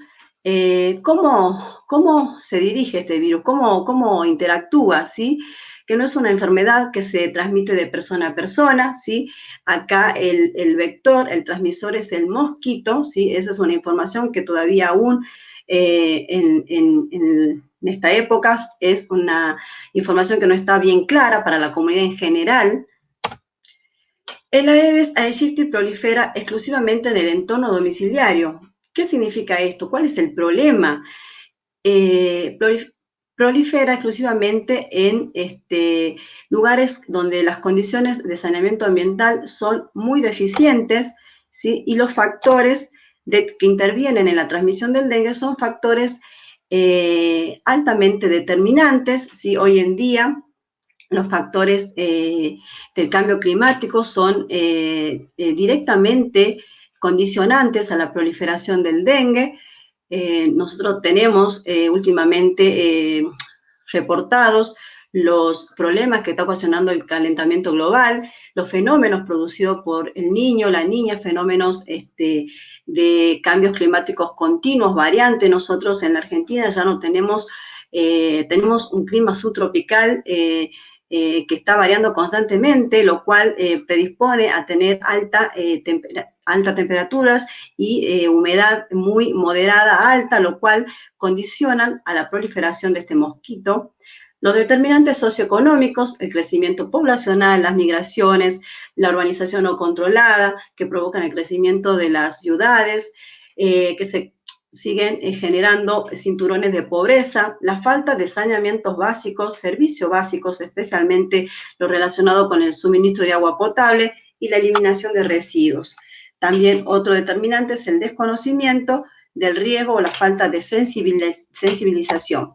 cómo se dirige este virus, cómo interactúa, ¿sí?, que no es una enfermedad que se transmite de persona a persona, ¿sí? Acá el vector, el transmisor es el mosquito, ¿sí? Esa es una información que todavía aún en esta época es una información que no está bien clara para la comunidad en general. El Aedes aegypti prolifera exclusivamente en el entorno domiciliario. ¿Qué significa esto? ¿Cuál es el problema? Prolifera exclusivamente en lugares donde las condiciones de saneamiento ambiental son muy deficientes, ¿sí?, y los factores que intervienen en la transmisión del dengue son factores altamente determinantes, ¿sí? Hoy en día los factores del cambio climático son directamente condicionantes a la proliferación del dengue. Nosotros tenemos últimamente reportados los problemas que está ocasionando el calentamiento global, los fenómenos producidos por el niño, la niña, fenómenos de cambios climáticos continuos, variantes. Nosotros en la Argentina ya no tenemos un clima subtropical que está variando constantemente, lo cual predispone a tener altas temperaturas y humedad muy moderada, alta, lo cual condicionan a la proliferación de este mosquito. Los determinantes socioeconómicos, el crecimiento poblacional, las migraciones, la urbanización no controlada, que provocan el crecimiento de las ciudades, que se siguen generando cinturones de pobreza, la falta de saneamientos básicos, servicios básicos, especialmente lo relacionado con el suministro de agua potable y la eliminación de residuos. También otro determinante es el desconocimiento del riego o la falta de sensibilización.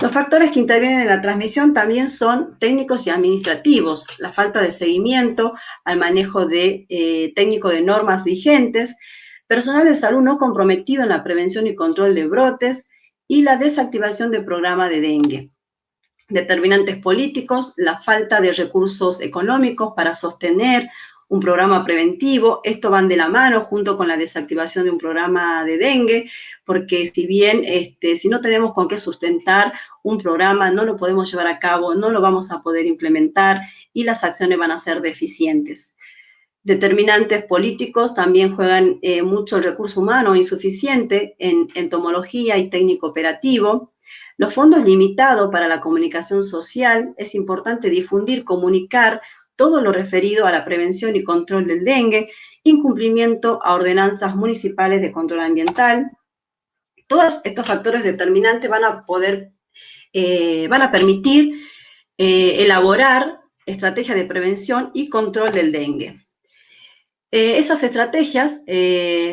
Los factores que intervienen en la transmisión también son técnicos y administrativos, la falta de seguimiento al manejo técnico de normas vigentes, personal de salud no comprometido en la prevención y control de brotes y la desactivación del programa de dengue. Determinantes políticos, la falta de recursos económicos para sostener un programa preventivo. Esto van de la mano junto con la desactivación de un programa de dengue, porque si bien si no tenemos con qué sustentar un programa, no lo podemos llevar a cabo, no lo vamos a poder implementar y las acciones van a ser deficientes. Determinantes políticos también juegan mucho el recurso humano insuficiente en entomología y técnico operativo. Los fondos limitados para la comunicación social, es importante difundir, comunicar todo lo referido a la prevención y control del dengue, incumplimiento a ordenanzas municipales de control ambiental. Todos estos factores determinantes van a permitir elaborar estrategias de prevención y control del dengue. Esas estrategias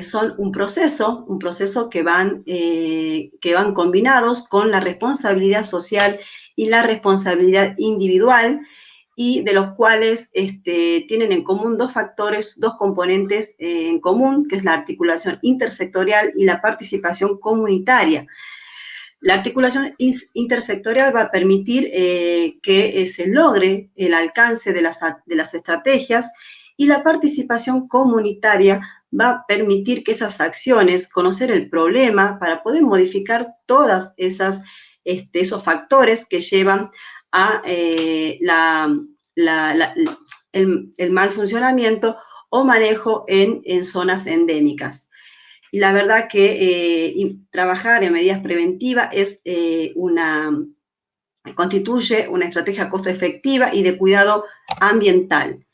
son un proceso que van combinados con la responsabilidad social y la responsabilidad individual, y de los cuales tienen en común dos componentes en común, que es la articulación intersectorial y la participación comunitaria. La articulación intersectorial va a permitir que se logre el alcance de las estrategias, y la participación comunitaria va a permitir que esas acciones, conocer el problema para poder modificar todas esos factores que llevan a el mal funcionamiento o manejo en zonas endémicas. Y la verdad que trabajar en medidas preventivas constituye una estrategia costo efectiva y de cuidado ambiental.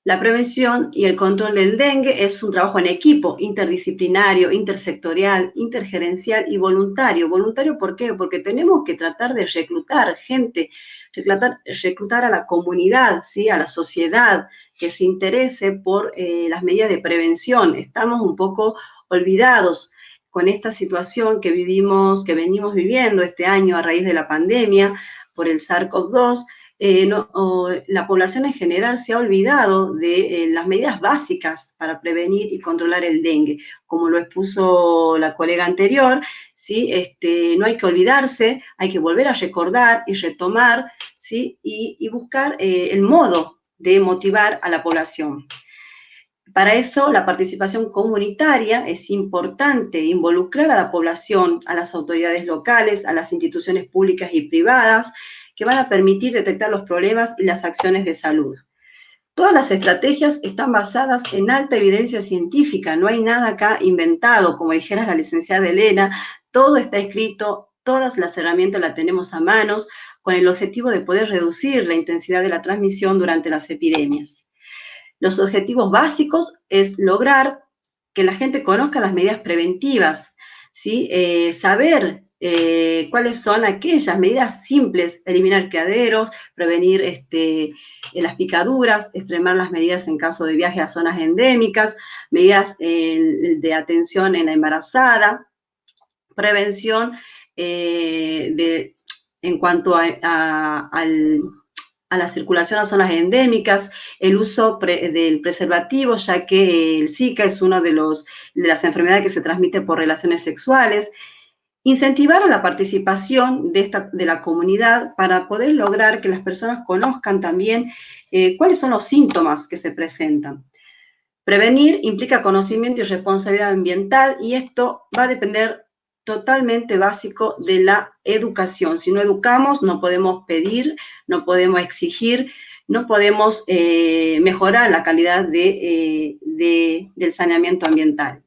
La prevención y el control del dengue es un trabajo en equipo, interdisciplinario, intersectorial, intergerencial y voluntario. ¿Voluntario por qué? Porque tenemos que tratar de reclutar gente, reclutar a la comunidad, ¿sí? A la sociedad, que se interese por las medidas de prevención. Estamos un poco olvidados con esta situación que venimos viviendo este año a raíz de la pandemia por el SARS-CoV-2. La población en general se ha olvidado de las medidas básicas para prevenir y controlar el dengue. Como lo expuso la colega anterior, ¿sí? No hay que olvidarse, hay que volver a recordar y retomar, ¿sí? y buscar el modo de motivar a la población. Para eso, la participación comunitaria es importante, involucrar a la población, a las autoridades locales, a las instituciones públicas y privadas, que van a permitir detectar los problemas y las acciones de salud. Todas las estrategias están basadas en alta evidencia científica, no hay nada acá inventado, como dijera la licenciada Elena, todo está escrito, todas las herramientas las tenemos a manos, con el objetivo de poder reducir la intensidad de la transmisión durante las epidemias. Los objetivos básicos es lograr que la gente conozca las medidas preventivas, ¿sí? Saber cuáles son aquellas medidas simples, eliminar criaderos, prevenir las picaduras, extremar las medidas en caso de viaje a zonas endémicas, medidas de atención en la embarazada, prevención en cuanto al a la circulación a zonas endémicas, el uso del preservativo, ya que el Zika es una de las enfermedades que se transmiten por relaciones sexuales. Incentivar a la participación de la comunidad para poder lograr que las personas conozcan también cuáles son los síntomas que se presentan. Prevenir implica conocimiento y responsabilidad ambiental, y esto va a depender totalmente básico de la educación. Si no educamos, no podemos pedir, no podemos exigir, no podemos mejorar la calidad del saneamiento ambiental.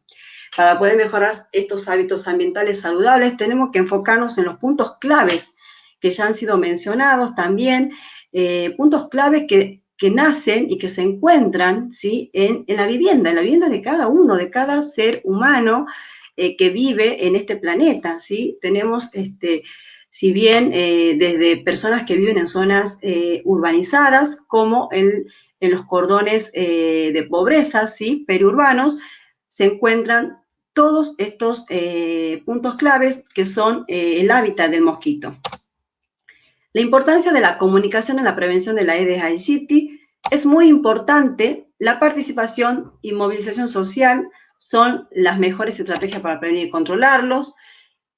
Para poder mejorar estos hábitos ambientales saludables, tenemos que enfocarnos en los puntos claves que ya han sido mencionados también, puntos claves que nacen y que se encuentran, ¿sí?, en la vivienda de cada uno, de cada ser humano que vive en este planeta, ¿sí? Tenemos, si bien desde personas que viven en zonas urbanizadas, como en los cordones de pobreza, ¿sí?, periurbanos, se encuentran todos estos puntos claves que son el hábitat del mosquito. La importancia de la comunicación en la prevención de la Aedes aegypti es muy importante. La participación y movilización social son las mejores estrategias para prevenir y controlarlos.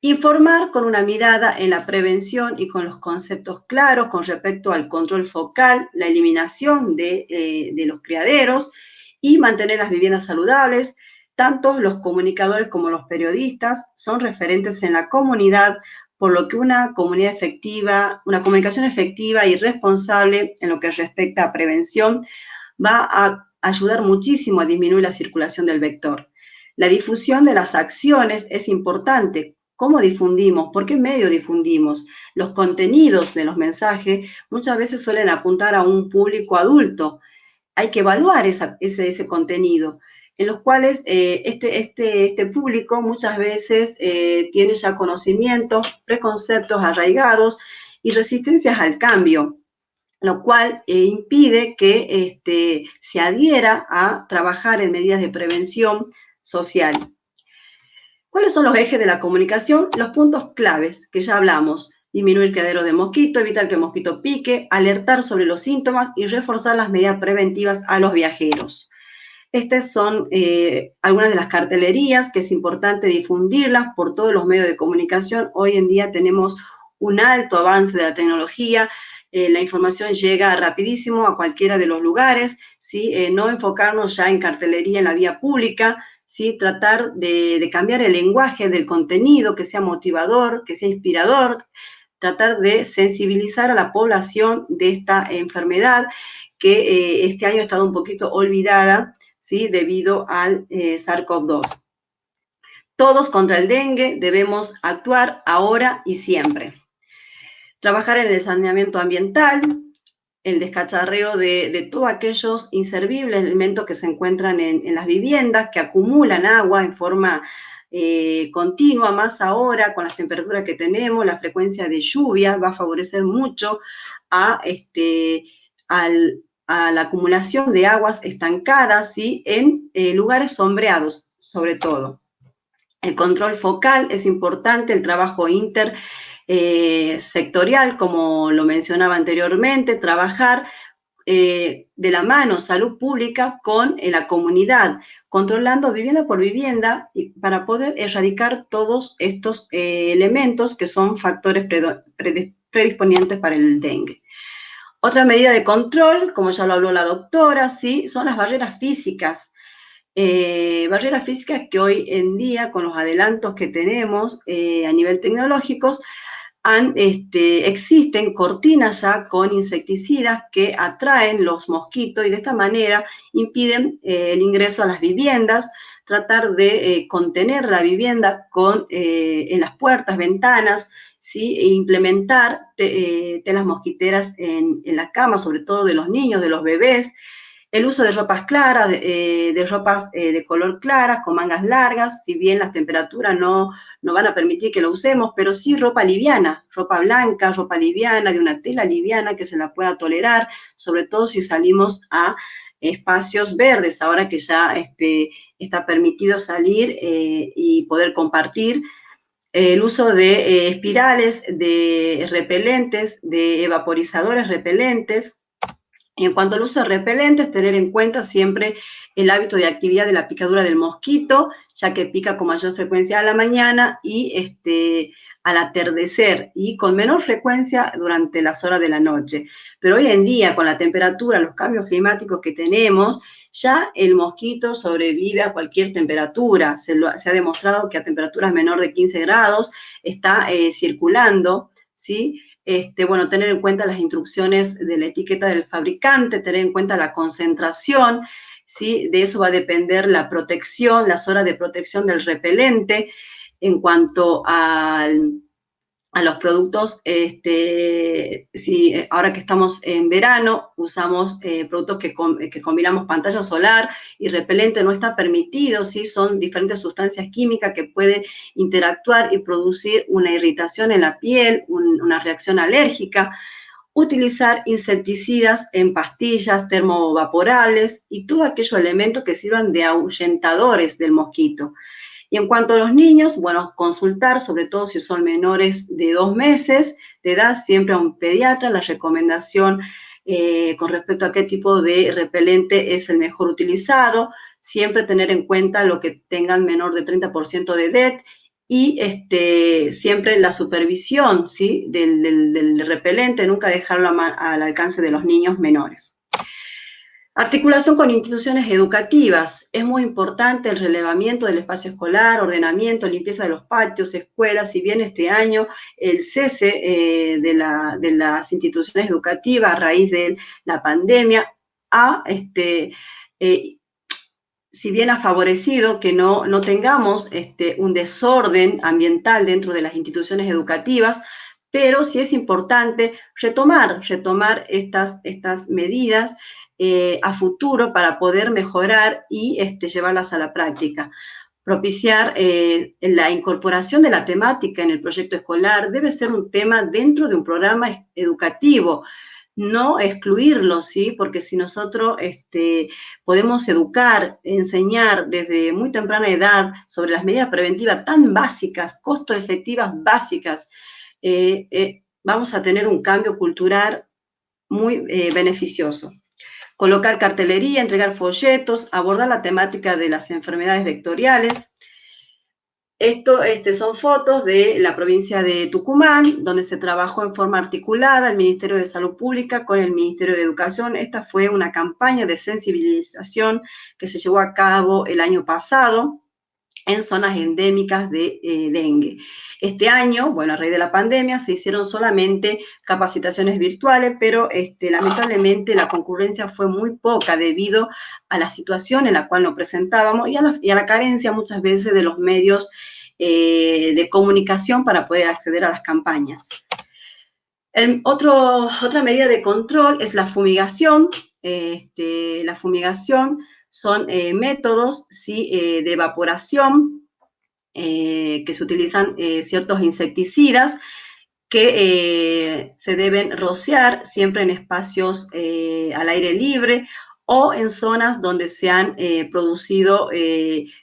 Informar con una mirada en la prevención y con los conceptos claros con respecto al control focal, la eliminación de los criaderos y mantener las viviendas saludables. Tanto los comunicadores como los periodistas son referentes en la comunidad, por lo que una comunicación efectiva y responsable en lo que respecta a prevención va a ayudar muchísimo a disminuir la circulación del vector. La difusión de las acciones es importante. ¿Cómo difundimos? ¿Por qué medio difundimos? Los contenidos de los mensajes muchas veces suelen apuntar a un público adulto. Hay que evaluar ese contenido, en los cuales este público muchas veces tiene ya conocimientos, preconceptos arraigados y resistencias al cambio, lo cual impide que se adhiera a trabajar en medidas de prevención social. ¿Cuáles son los ejes de la comunicación? Los puntos claves que ya hablamos: disminuir criadero de mosquito, evitar que el mosquito pique, alertar sobre los síntomas y reforzar las medidas preventivas a los viajeros. Estas son algunas de las cartelerías que es importante difundirlas por todos los medios de comunicación. Hoy en día tenemos un alto avance de la tecnología, la información llega rapidísimo a cualquiera de los lugares, ¿sí? No enfocarnos ya en cartelería en la vía pública, ¿sí? Tratar de cambiar el lenguaje del contenido, que sea motivador, que sea inspirador, tratar de sensibilizar a la población de esta enfermedad que este año ha estado un poquito olvidada, ¿sí?, debido al SARS-CoV-2. Todos contra el dengue, debemos actuar ahora y siempre. Trabajar en el saneamiento ambiental, el descacharreo de todos aquellos inservibles elementos que se encuentran en las viviendas, que acumulan agua en forma continua, más ahora con las temperaturas que tenemos, la frecuencia de lluvias va a favorecer mucho a la acumulación de aguas estancadas, ¿sí?, en lugares sombreados, sobre todo. El control focal es importante, el trabajo intersectorial, como lo mencionaba anteriormente, trabajar de la mano salud pública con la comunidad, controlando vivienda por vivienda para poder erradicar todos estos elementos que son factores predisponentes para el dengue. Otra medida de control, como ya lo habló la doctora, ¿sí?, son las barreras físicas. Barreras físicas que hoy en día, con los adelantos que tenemos a nivel tecnológico, existen cortinas ya con insecticidas que atraen los mosquitos y de esta manera impiden el ingreso a las viviendas. Tratar de contener la vivienda en las puertas, ventanas, ¿sí?, e implementar telas mosquiteras en la cama, sobre todo de los niños, de los bebés. El uso de ropas claras, de ropas de color claras, con mangas largas, si bien las temperaturas no van a permitir que lo usemos, pero sí ropa liviana, ropa blanca, ropa liviana, de una tela liviana que se la pueda tolerar, sobre todo si salimos a espacios verdes, ahora que ya está permitido salir y poder compartir. el uso de espirales, de repelentes, de evaporizadores repelentes. En cuanto al uso de repelentes, tener en cuenta siempre el hábito de actividad de la picadura del mosquito, ya que pica con mayor frecuencia a la mañana y al atardecer, y con menor frecuencia durante las horas de la noche. Pero hoy en día, con la temperatura, los cambios climáticos que tenemos, ya el mosquito sobrevive a cualquier temperatura. Se ha demostrado que a temperaturas menor de 15 grados está circulando, ¿sí? Bueno, tener en cuenta las instrucciones de la etiqueta del fabricante, tener en cuenta la concentración, ¿sí? De eso va a depender la protección, las horas de protección del repelente. En cuanto a los productos, si ahora que estamos en verano, usamos productos que combinamos pantalla solar y repelente, no está permitido, ¿sí? Son diferentes sustancias químicas que pueden interactuar y producir una irritación en la piel, una reacción alérgica. Utilizar insecticidas en pastillas, termovaporables y todos aquellos elementos que sirvan de ahuyentadores del mosquito. Y en cuanto a los niños, bueno, consultar, sobre todo si son menores de 2 meses de edad, siempre a un pediatra, la recomendación con respecto a qué tipo de repelente es el mejor utilizado, siempre tener en cuenta lo que tengan menor de 30% de DET y siempre la supervisión, ¿sí? del repelente, nunca dejarlo al alcance de los niños menores. Articulación con instituciones educativas. Es muy importante el relevamiento del espacio escolar, ordenamiento, limpieza de los patios, escuelas. Si bien este año el cese de las instituciones educativas a raíz de la pandemia si bien ha favorecido que no tengamos un desorden ambiental dentro de las instituciones educativas, pero sí es importante retomar estas medidas a futuro para poder mejorar y llevarlas a la práctica. Propiciar la incorporación de la temática en el proyecto escolar debe ser un tema dentro de un programa educativo, no excluirlo, ¿sí? Porque si nosotros podemos educar, enseñar desde muy temprana edad sobre las medidas preventivas tan básicas, costo efectivas básicas, vamos a tener un cambio cultural muy beneficioso. Colocar cartelería, entregar folletos, abordar la temática de las enfermedades vectoriales. Esto son fotos de la provincia de Tucumán, donde se trabajó en forma articulada el Ministerio de Salud Pública con el Ministerio de Educación. Esta fue una campaña de sensibilización que se llevó a cabo el año pasado en zonas endémicas de dengue. Este año, bueno, a raíz de la pandemia, se hicieron solamente capacitaciones virtuales, pero lamentablemente la concurrencia fue muy poca debido a la situación en la cual nos presentábamos y a la carencia muchas veces de los medios de comunicación para poder acceder a las campañas. Otra medida de control es la fumigación. La fumigación son métodos, ¿sí? De evaporación que se utilizan ciertos insecticidas que se deben rociar siempre en espacios al aire libre o en zonas donde se han producido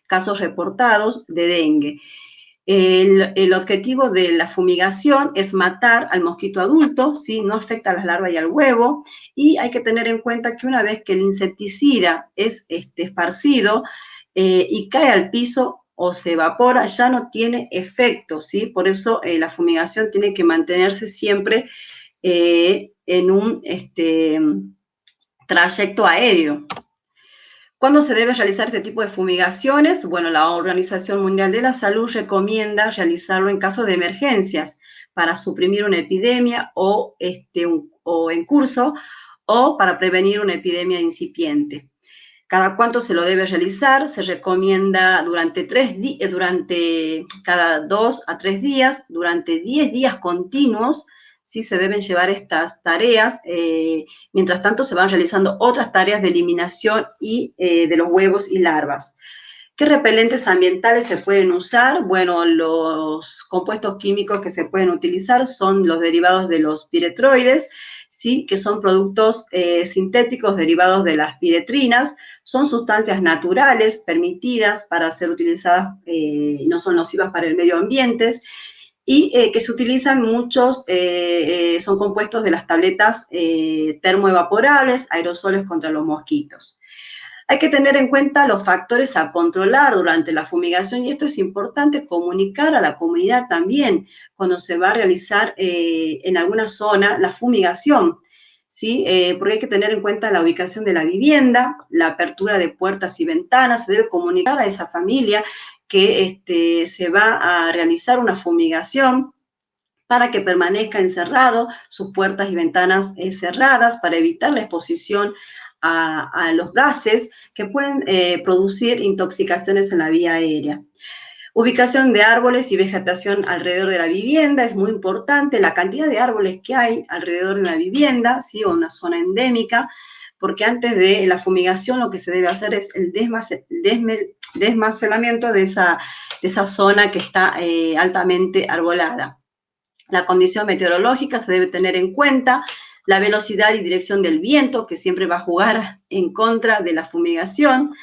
casos reportados de dengue. El objetivo de la fumigación es matar al mosquito adulto, ¿sí? No afecta a las larvas y al huevo, y hay que tener en cuenta que una vez que el insecticida es esparcido y cae al piso o se evapora, ya no tiene efecto, ¿sí? Por eso la fumigación tiene que mantenerse siempre en un trayecto aéreo. ¿Cuándo se debe realizar este tipo de fumigaciones? Bueno, la Organización Mundial de la Salud recomienda realizarlo en caso de emergencias para suprimir una epidemia o en curso o para prevenir una epidemia incipiente. ¿Cada cuánto se lo debe realizar? Se recomienda cada 2 a 3 días, durante 10 días continuos, sí se deben llevar estas tareas. Mientras tanto, se van realizando otras tareas de eliminación y de los huevos y larvas. ¿Qué repelentes ambientales se pueden usar? Bueno, los compuestos químicos que se pueden utilizar son los derivados de los piretroides, ¿sí? Que son productos sintéticos derivados de las piretrinas, son sustancias naturales permitidas para ser utilizadas, no son nocivas para el medio ambiente, y que se utilizan muchos, son compuestos de las tabletas termoevaporables, aerosoles contra los mosquitos. Hay que tener en cuenta los factores a controlar durante la fumigación, y esto es importante comunicar a la comunidad también cuando se va a realizar en alguna zona la fumigación, ¿sí? Porque hay que tener en cuenta la ubicación de la vivienda, la apertura de puertas y ventanas. Se debe comunicar a esa familia que se va a realizar una fumigación para que permanezca encerrado, sus puertas y ventanas cerradas, para evitar la exposición a los gases que pueden producir intoxicaciones en la vía aérea. Ubicación de árboles y vegetación alrededor de la vivienda es muy importante, la cantidad de árboles que hay alrededor de la vivienda, ¿sí? O una zona endémica, porque antes de la fumigación lo que se debe hacer es el desmantelamiento de esa zona que está altamente arbolada. La condición meteorológica se debe tener en cuenta, la velocidad y dirección del viento, que siempre va a jugar en contra de la fumigación,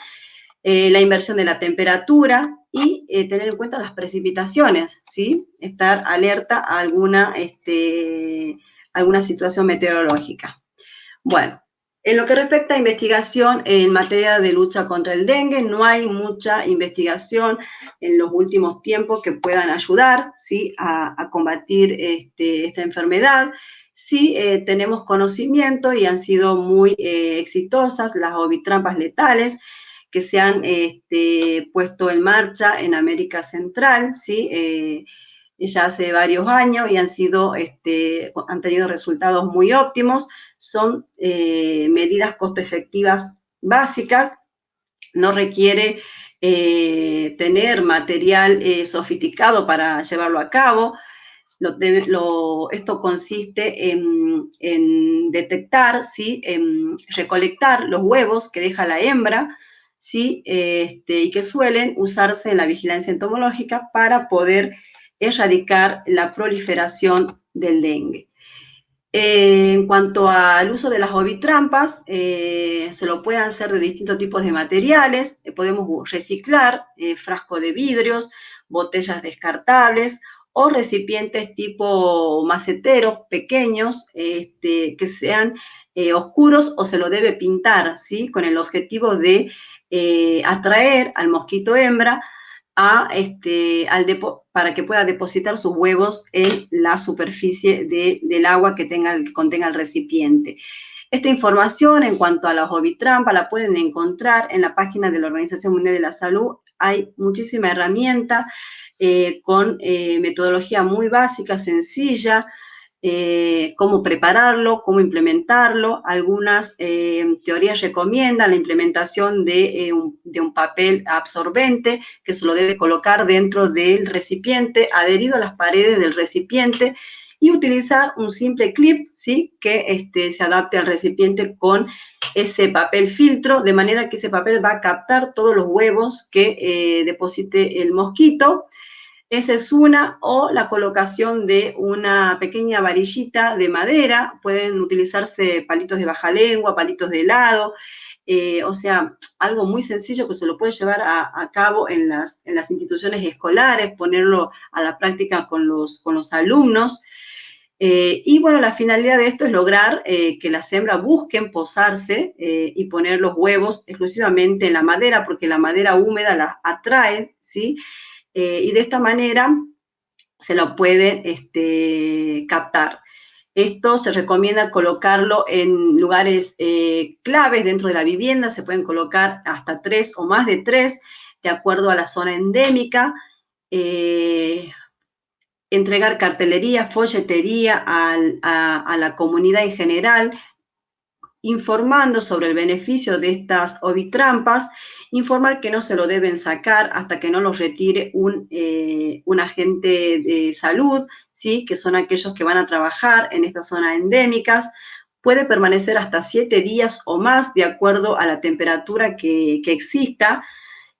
la inversión de la temperatura y tener en cuenta las precipitaciones, ¿sí? Estar alerta a alguna situación meteorológica. Bueno, en lo que respecta a investigación en materia de lucha contra el dengue, no hay mucha investigación en los últimos tiempos que puedan ayudar, ¿sí? a combatir esta enfermedad. Sí tenemos conocimiento y han sido muy exitosas las ovitrampas letales que se han puesto en marcha en América Central, ¿sí? Ya hace varios años y han tenido resultados muy óptimos. Son medidas costo efectivas básicas, no requiere tener material sofisticado para llevarlo a cabo. Esto consiste en detectar, ¿sí? En recolectar los huevos que deja la hembra, ¿sí? Y que suelen usarse en la vigilancia entomológica para poder erradicar la proliferación del dengue. En cuanto al uso de las ovitrampas, se lo pueden hacer de distintos tipos de materiales. Podemos reciclar frascos de vidrios, botellas descartables o recipientes tipo maceteros pequeños que sean oscuros, o se lo debe pintar, ¿sí? Con el objetivo de atraer al mosquito hembra para que pueda depositar sus huevos en la superficie del agua que contenga el recipiente. Esta información en cuanto a las ovitrampas la pueden encontrar en la página de la Organización Mundial de la Salud. Hay muchísima herramienta con metodología muy básica, sencilla, cómo prepararlo, cómo implementarlo. Algunas teorías recomiendan la implementación de un papel absorbente que se lo debe colocar dentro del recipiente, adherido a las paredes del recipiente, y utilizar un simple clip, ¿sí? Que se adapte al recipiente con ese papel filtro, de manera que ese papel va a captar todos los huevos que deposite el mosquito. Esa es una, o la colocación de una pequeña varillita de madera. Pueden utilizarse palitos de baja lengua, palitos de helado, o sea, algo muy sencillo que se lo puede llevar a cabo en las instituciones escolares, ponerlo a la práctica con los alumnos. Y bueno, la finalidad de esto es lograr que las hembras busquen posarse y poner los huevos exclusivamente en la madera, porque la madera húmeda las atrae, ¿sí? Y de esta manera se lo puede captar. Esto se recomienda colocarlo en lugares claves dentro de la vivienda. Se pueden colocar hasta 3 o más de 3, de acuerdo a la zona endémica. Entregar cartelería, folletería a la comunidad en general, informando sobre el beneficio de estas ovitrampas. Informar que no se lo deben sacar hasta que no los retire un agente de salud, ¿sí? Que son aquellos que van a trabajar en estas zonas endémicas. Puede permanecer hasta 7 días o más, de acuerdo a la temperatura que exista,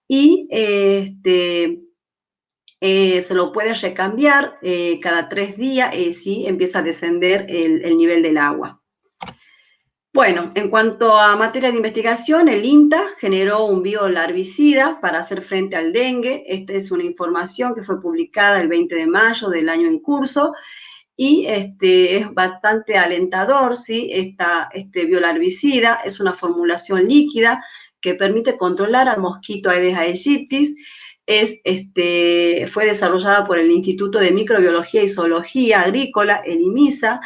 y se lo puede recambiar cada 3 días si empieza a descender el nivel del agua. Bueno, en cuanto a materia de investigación, el INTA generó un biolarvicida para hacer frente al dengue. Esta es una información que fue publicada el 20 de mayo del año en curso y es bastante alentador, ¿sí? Este biolarvicida es una formulación líquida que permite controlar al mosquito Aedes aegypti. Fue desarrollada por el Instituto de Microbiología y Zoología Agrícola, el IMISA,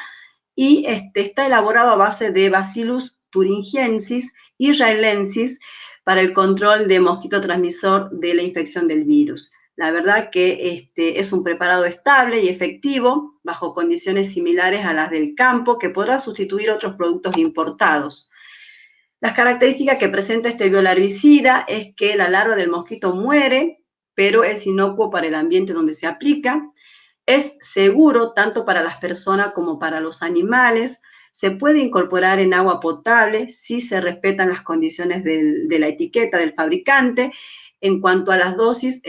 y está elaborado a base de Bacillus thuringiensis israelensis para el control de mosquito transmisor de la infección del virus. La verdad que es un preparado estable y efectivo bajo condiciones similares a las del campo que podrá sustituir otros productos importados. Las características que presenta este biolarvicida es que la larva del mosquito muere, pero es inocuo para el ambiente donde se aplica. Es seguro tanto para las personas como para los animales. Se puede incorporar en agua potable si se respetan las condiciones de la etiqueta del fabricante. En cuanto a las dosis,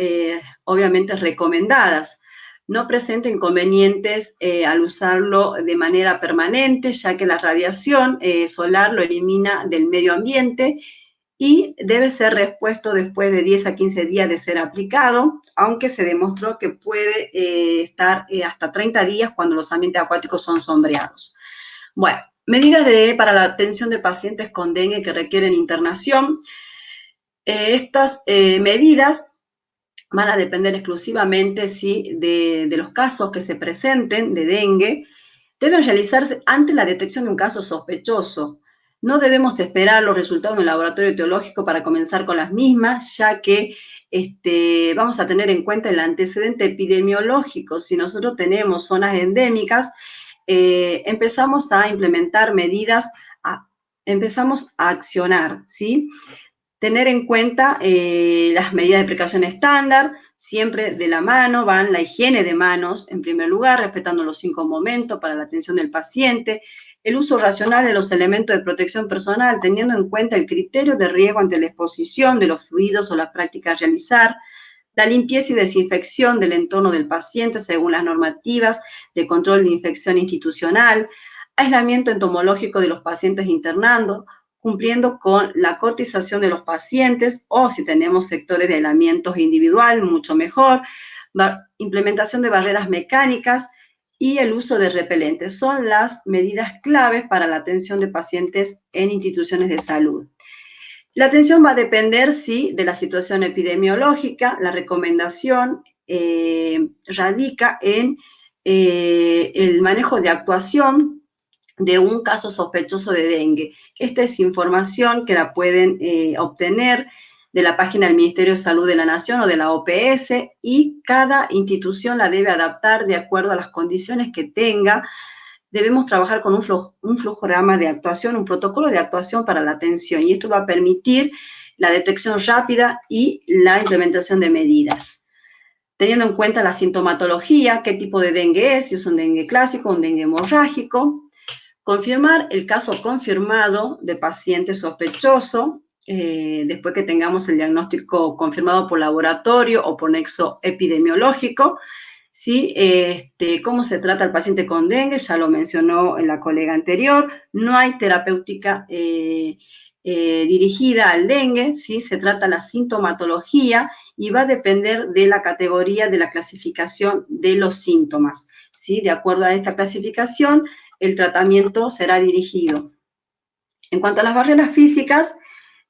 obviamente recomendadas. No presenta inconvenientes al usarlo de manera permanente, ya que la radiación solar lo elimina del medio ambiente y debe ser repuesto después de 10 a 15 días de ser aplicado, aunque se demostró que puede estar hasta 30 días cuando los ambientes acuáticos son sombreados. Bueno, medidas para la atención de pacientes con dengue que requieren internación. Estas medidas van a depender exclusivamente de los casos que se presenten de dengue. Deben realizarse ante la detección de un caso sospechoso. No debemos esperar los resultados del laboratorio teológico para comenzar con las mismas, ya que vamos a tener en cuenta el antecedente epidemiológico. Si nosotros tenemos zonas endémicas, empezamos a implementar medidas, empezamos a accionar, ¿sí? Tener en cuenta las medidas de precaución estándar, siempre de la mano, van la higiene de manos, en primer lugar, respetando los 5 momentos para la atención del paciente, el uso racional de los elementos de protección personal, teniendo en cuenta el criterio de riesgo ante la exposición de los fluidos o las prácticas a realizar, la limpieza y desinfección del entorno del paciente según las normativas de control de infección institucional, aislamiento entomológico de los pacientes internando, cumpliendo con la cortización de los pacientes o si tenemos sectores de aislamiento individual, mucho mejor, implementación de barreras mecánicas y el uso de repelentes. Son las medidas claves para la atención de pacientes en instituciones de salud. La atención va a depender, sí, de la situación epidemiológica. La recomendación radica en el manejo de actuación de un caso sospechoso de dengue. Esta es información que la pueden obtener de la página del Ministerio de Salud de la Nación o de la OPS y cada institución la debe adaptar de acuerdo a las condiciones que tenga. Debemos trabajar con un flujograma de actuación, un protocolo de actuación para la atención y esto va a permitir la detección rápida y la implementación de medidas. Teniendo en cuenta la sintomatología, qué tipo de dengue es, si es un dengue clásico, un dengue hemorrágico. Confirmar el caso confirmado de paciente sospechoso, después que tengamos el diagnóstico confirmado por laboratorio o por nexo epidemiológico, ¿sí? ¿Cómo se trata al paciente con dengue? Ya lo mencionó la colega anterior, no hay terapéutica dirigida al dengue, ¿sí? Se trata la sintomatología y va a depender de la categoría de la clasificación de los síntomas, ¿sí? De acuerdo a esta clasificación, el tratamiento será dirigido. En cuanto a las barreras físicas,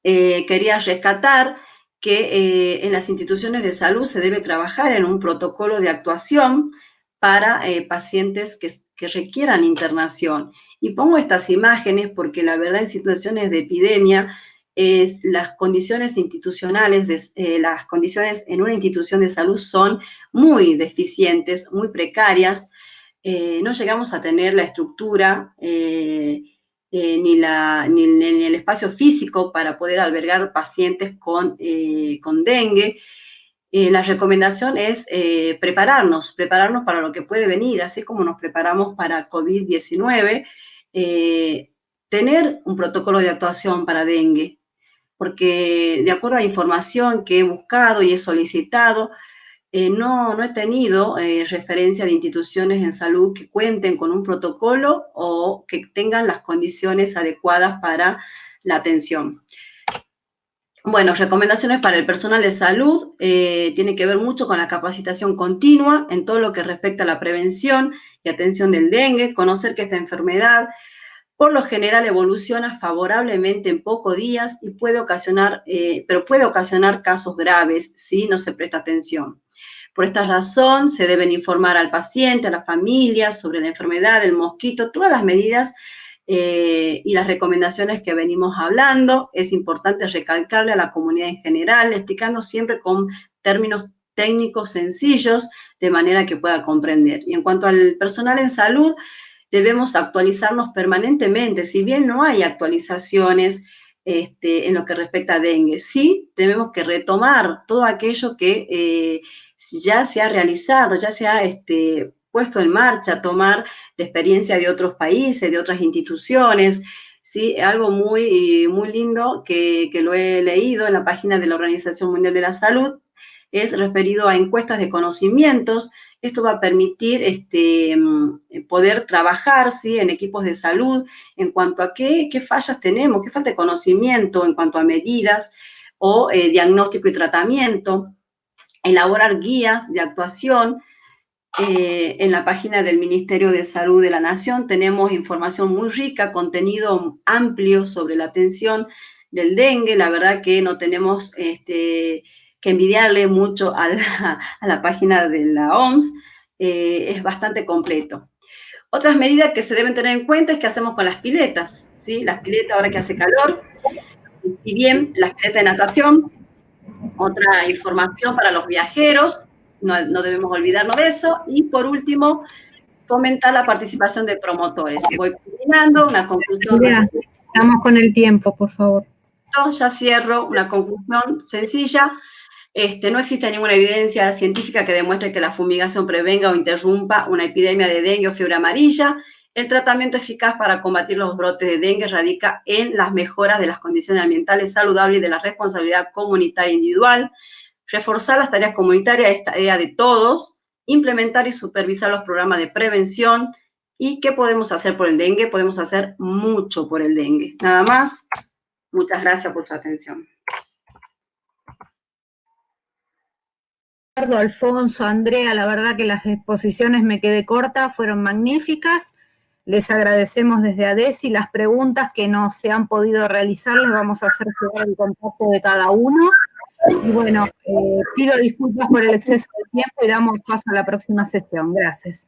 quería rescatar que en las instituciones de salud se debe trabajar en un protocolo de actuación para pacientes que requieran internación. Y pongo estas imágenes porque la verdad en situaciones de epidemia las condiciones institucionales, las condiciones en una institución de salud son muy deficientes, muy precarias. No llegamos a tener la estructura ni el espacio físico para poder albergar pacientes con dengue. La recomendación es prepararnos para lo que puede venir, así como nos preparamos para COVID-19, tener un protocolo de actuación para dengue, porque de acuerdo a la información que he buscado y he solicitado, no he tenido referencia de instituciones en salud que cuenten con un protocolo o que tengan las condiciones adecuadas para la atención. Bueno, recomendaciones para el personal de salud, tiene que ver mucho con la capacitación continua en todo lo que respecta a la prevención y atención del dengue, conocer que esta enfermedad por lo general evoluciona favorablemente en pocos días y puede ocasionar, pero puede ocasionar casos graves si no se presta atención. Por esta razón, se deben informar al paciente, a la familia, sobre la enfermedad del mosquito, todas las medidas y las recomendaciones que venimos hablando. Es importante recalcarle a la comunidad en general, explicando siempre con términos técnicos sencillos, de manera que pueda comprender. Y en cuanto al personal en salud, debemos actualizarnos permanentemente. Si bien no hay actualizaciones en lo que respecta a dengue, sí tenemos que retomar todo aquello que ya se ha realizado, ya se ha puesto en marcha, tomar la experiencia de otros países, de otras instituciones, ¿sí? Algo muy, muy lindo que lo he leído en la página de la Organización Mundial de la Salud, es referido a encuestas de conocimientos. Esto va a permitir poder trabajar, ¿sí?, en equipos de salud en cuanto a qué fallas tenemos, qué falta de conocimiento en cuanto a medidas o diagnóstico y tratamiento, elaborar guías de actuación. En la página del Ministerio de Salud de la Nación tenemos información muy rica, contenido amplio sobre la atención del dengue. La verdad que no tenemos que envidiarle mucho a la página de la OMS, es bastante completo. Otras medidas que se deben tener en cuenta es qué hacemos con las piletas, ¿sí? Las piletas ahora que hace calor, si bien las piletas de natación, otra información para los viajeros, no debemos olvidarnos de eso. Y por último, fomentar la participación de promotores. Voy terminando, una conclusión. Mira, estamos con el tiempo, por favor. Ya cierro, una conclusión sencilla. No existe ninguna evidencia científica que demuestre que la fumigación prevenga o interrumpa una epidemia de dengue o fiebre amarilla. El tratamiento eficaz para combatir los brotes de dengue radica en las mejoras de las condiciones ambientales saludables y de la responsabilidad comunitaria individual. Reforzar las tareas comunitarias es tarea de todos. Implementar y supervisar los programas de prevención. ¿Y qué podemos hacer por el dengue? Podemos hacer mucho por el dengue. Nada más. Muchas gracias por su atención. Alfonso, Andrea, la verdad que las exposiciones me quedé corta, fueron magníficas. Les agradecemos desde ADESI las preguntas que no se han podido realizar, les vamos a hacer llegar el contacto de cada uno. Y bueno, pido disculpas por el exceso de tiempo y damos paso a la próxima sesión. Gracias.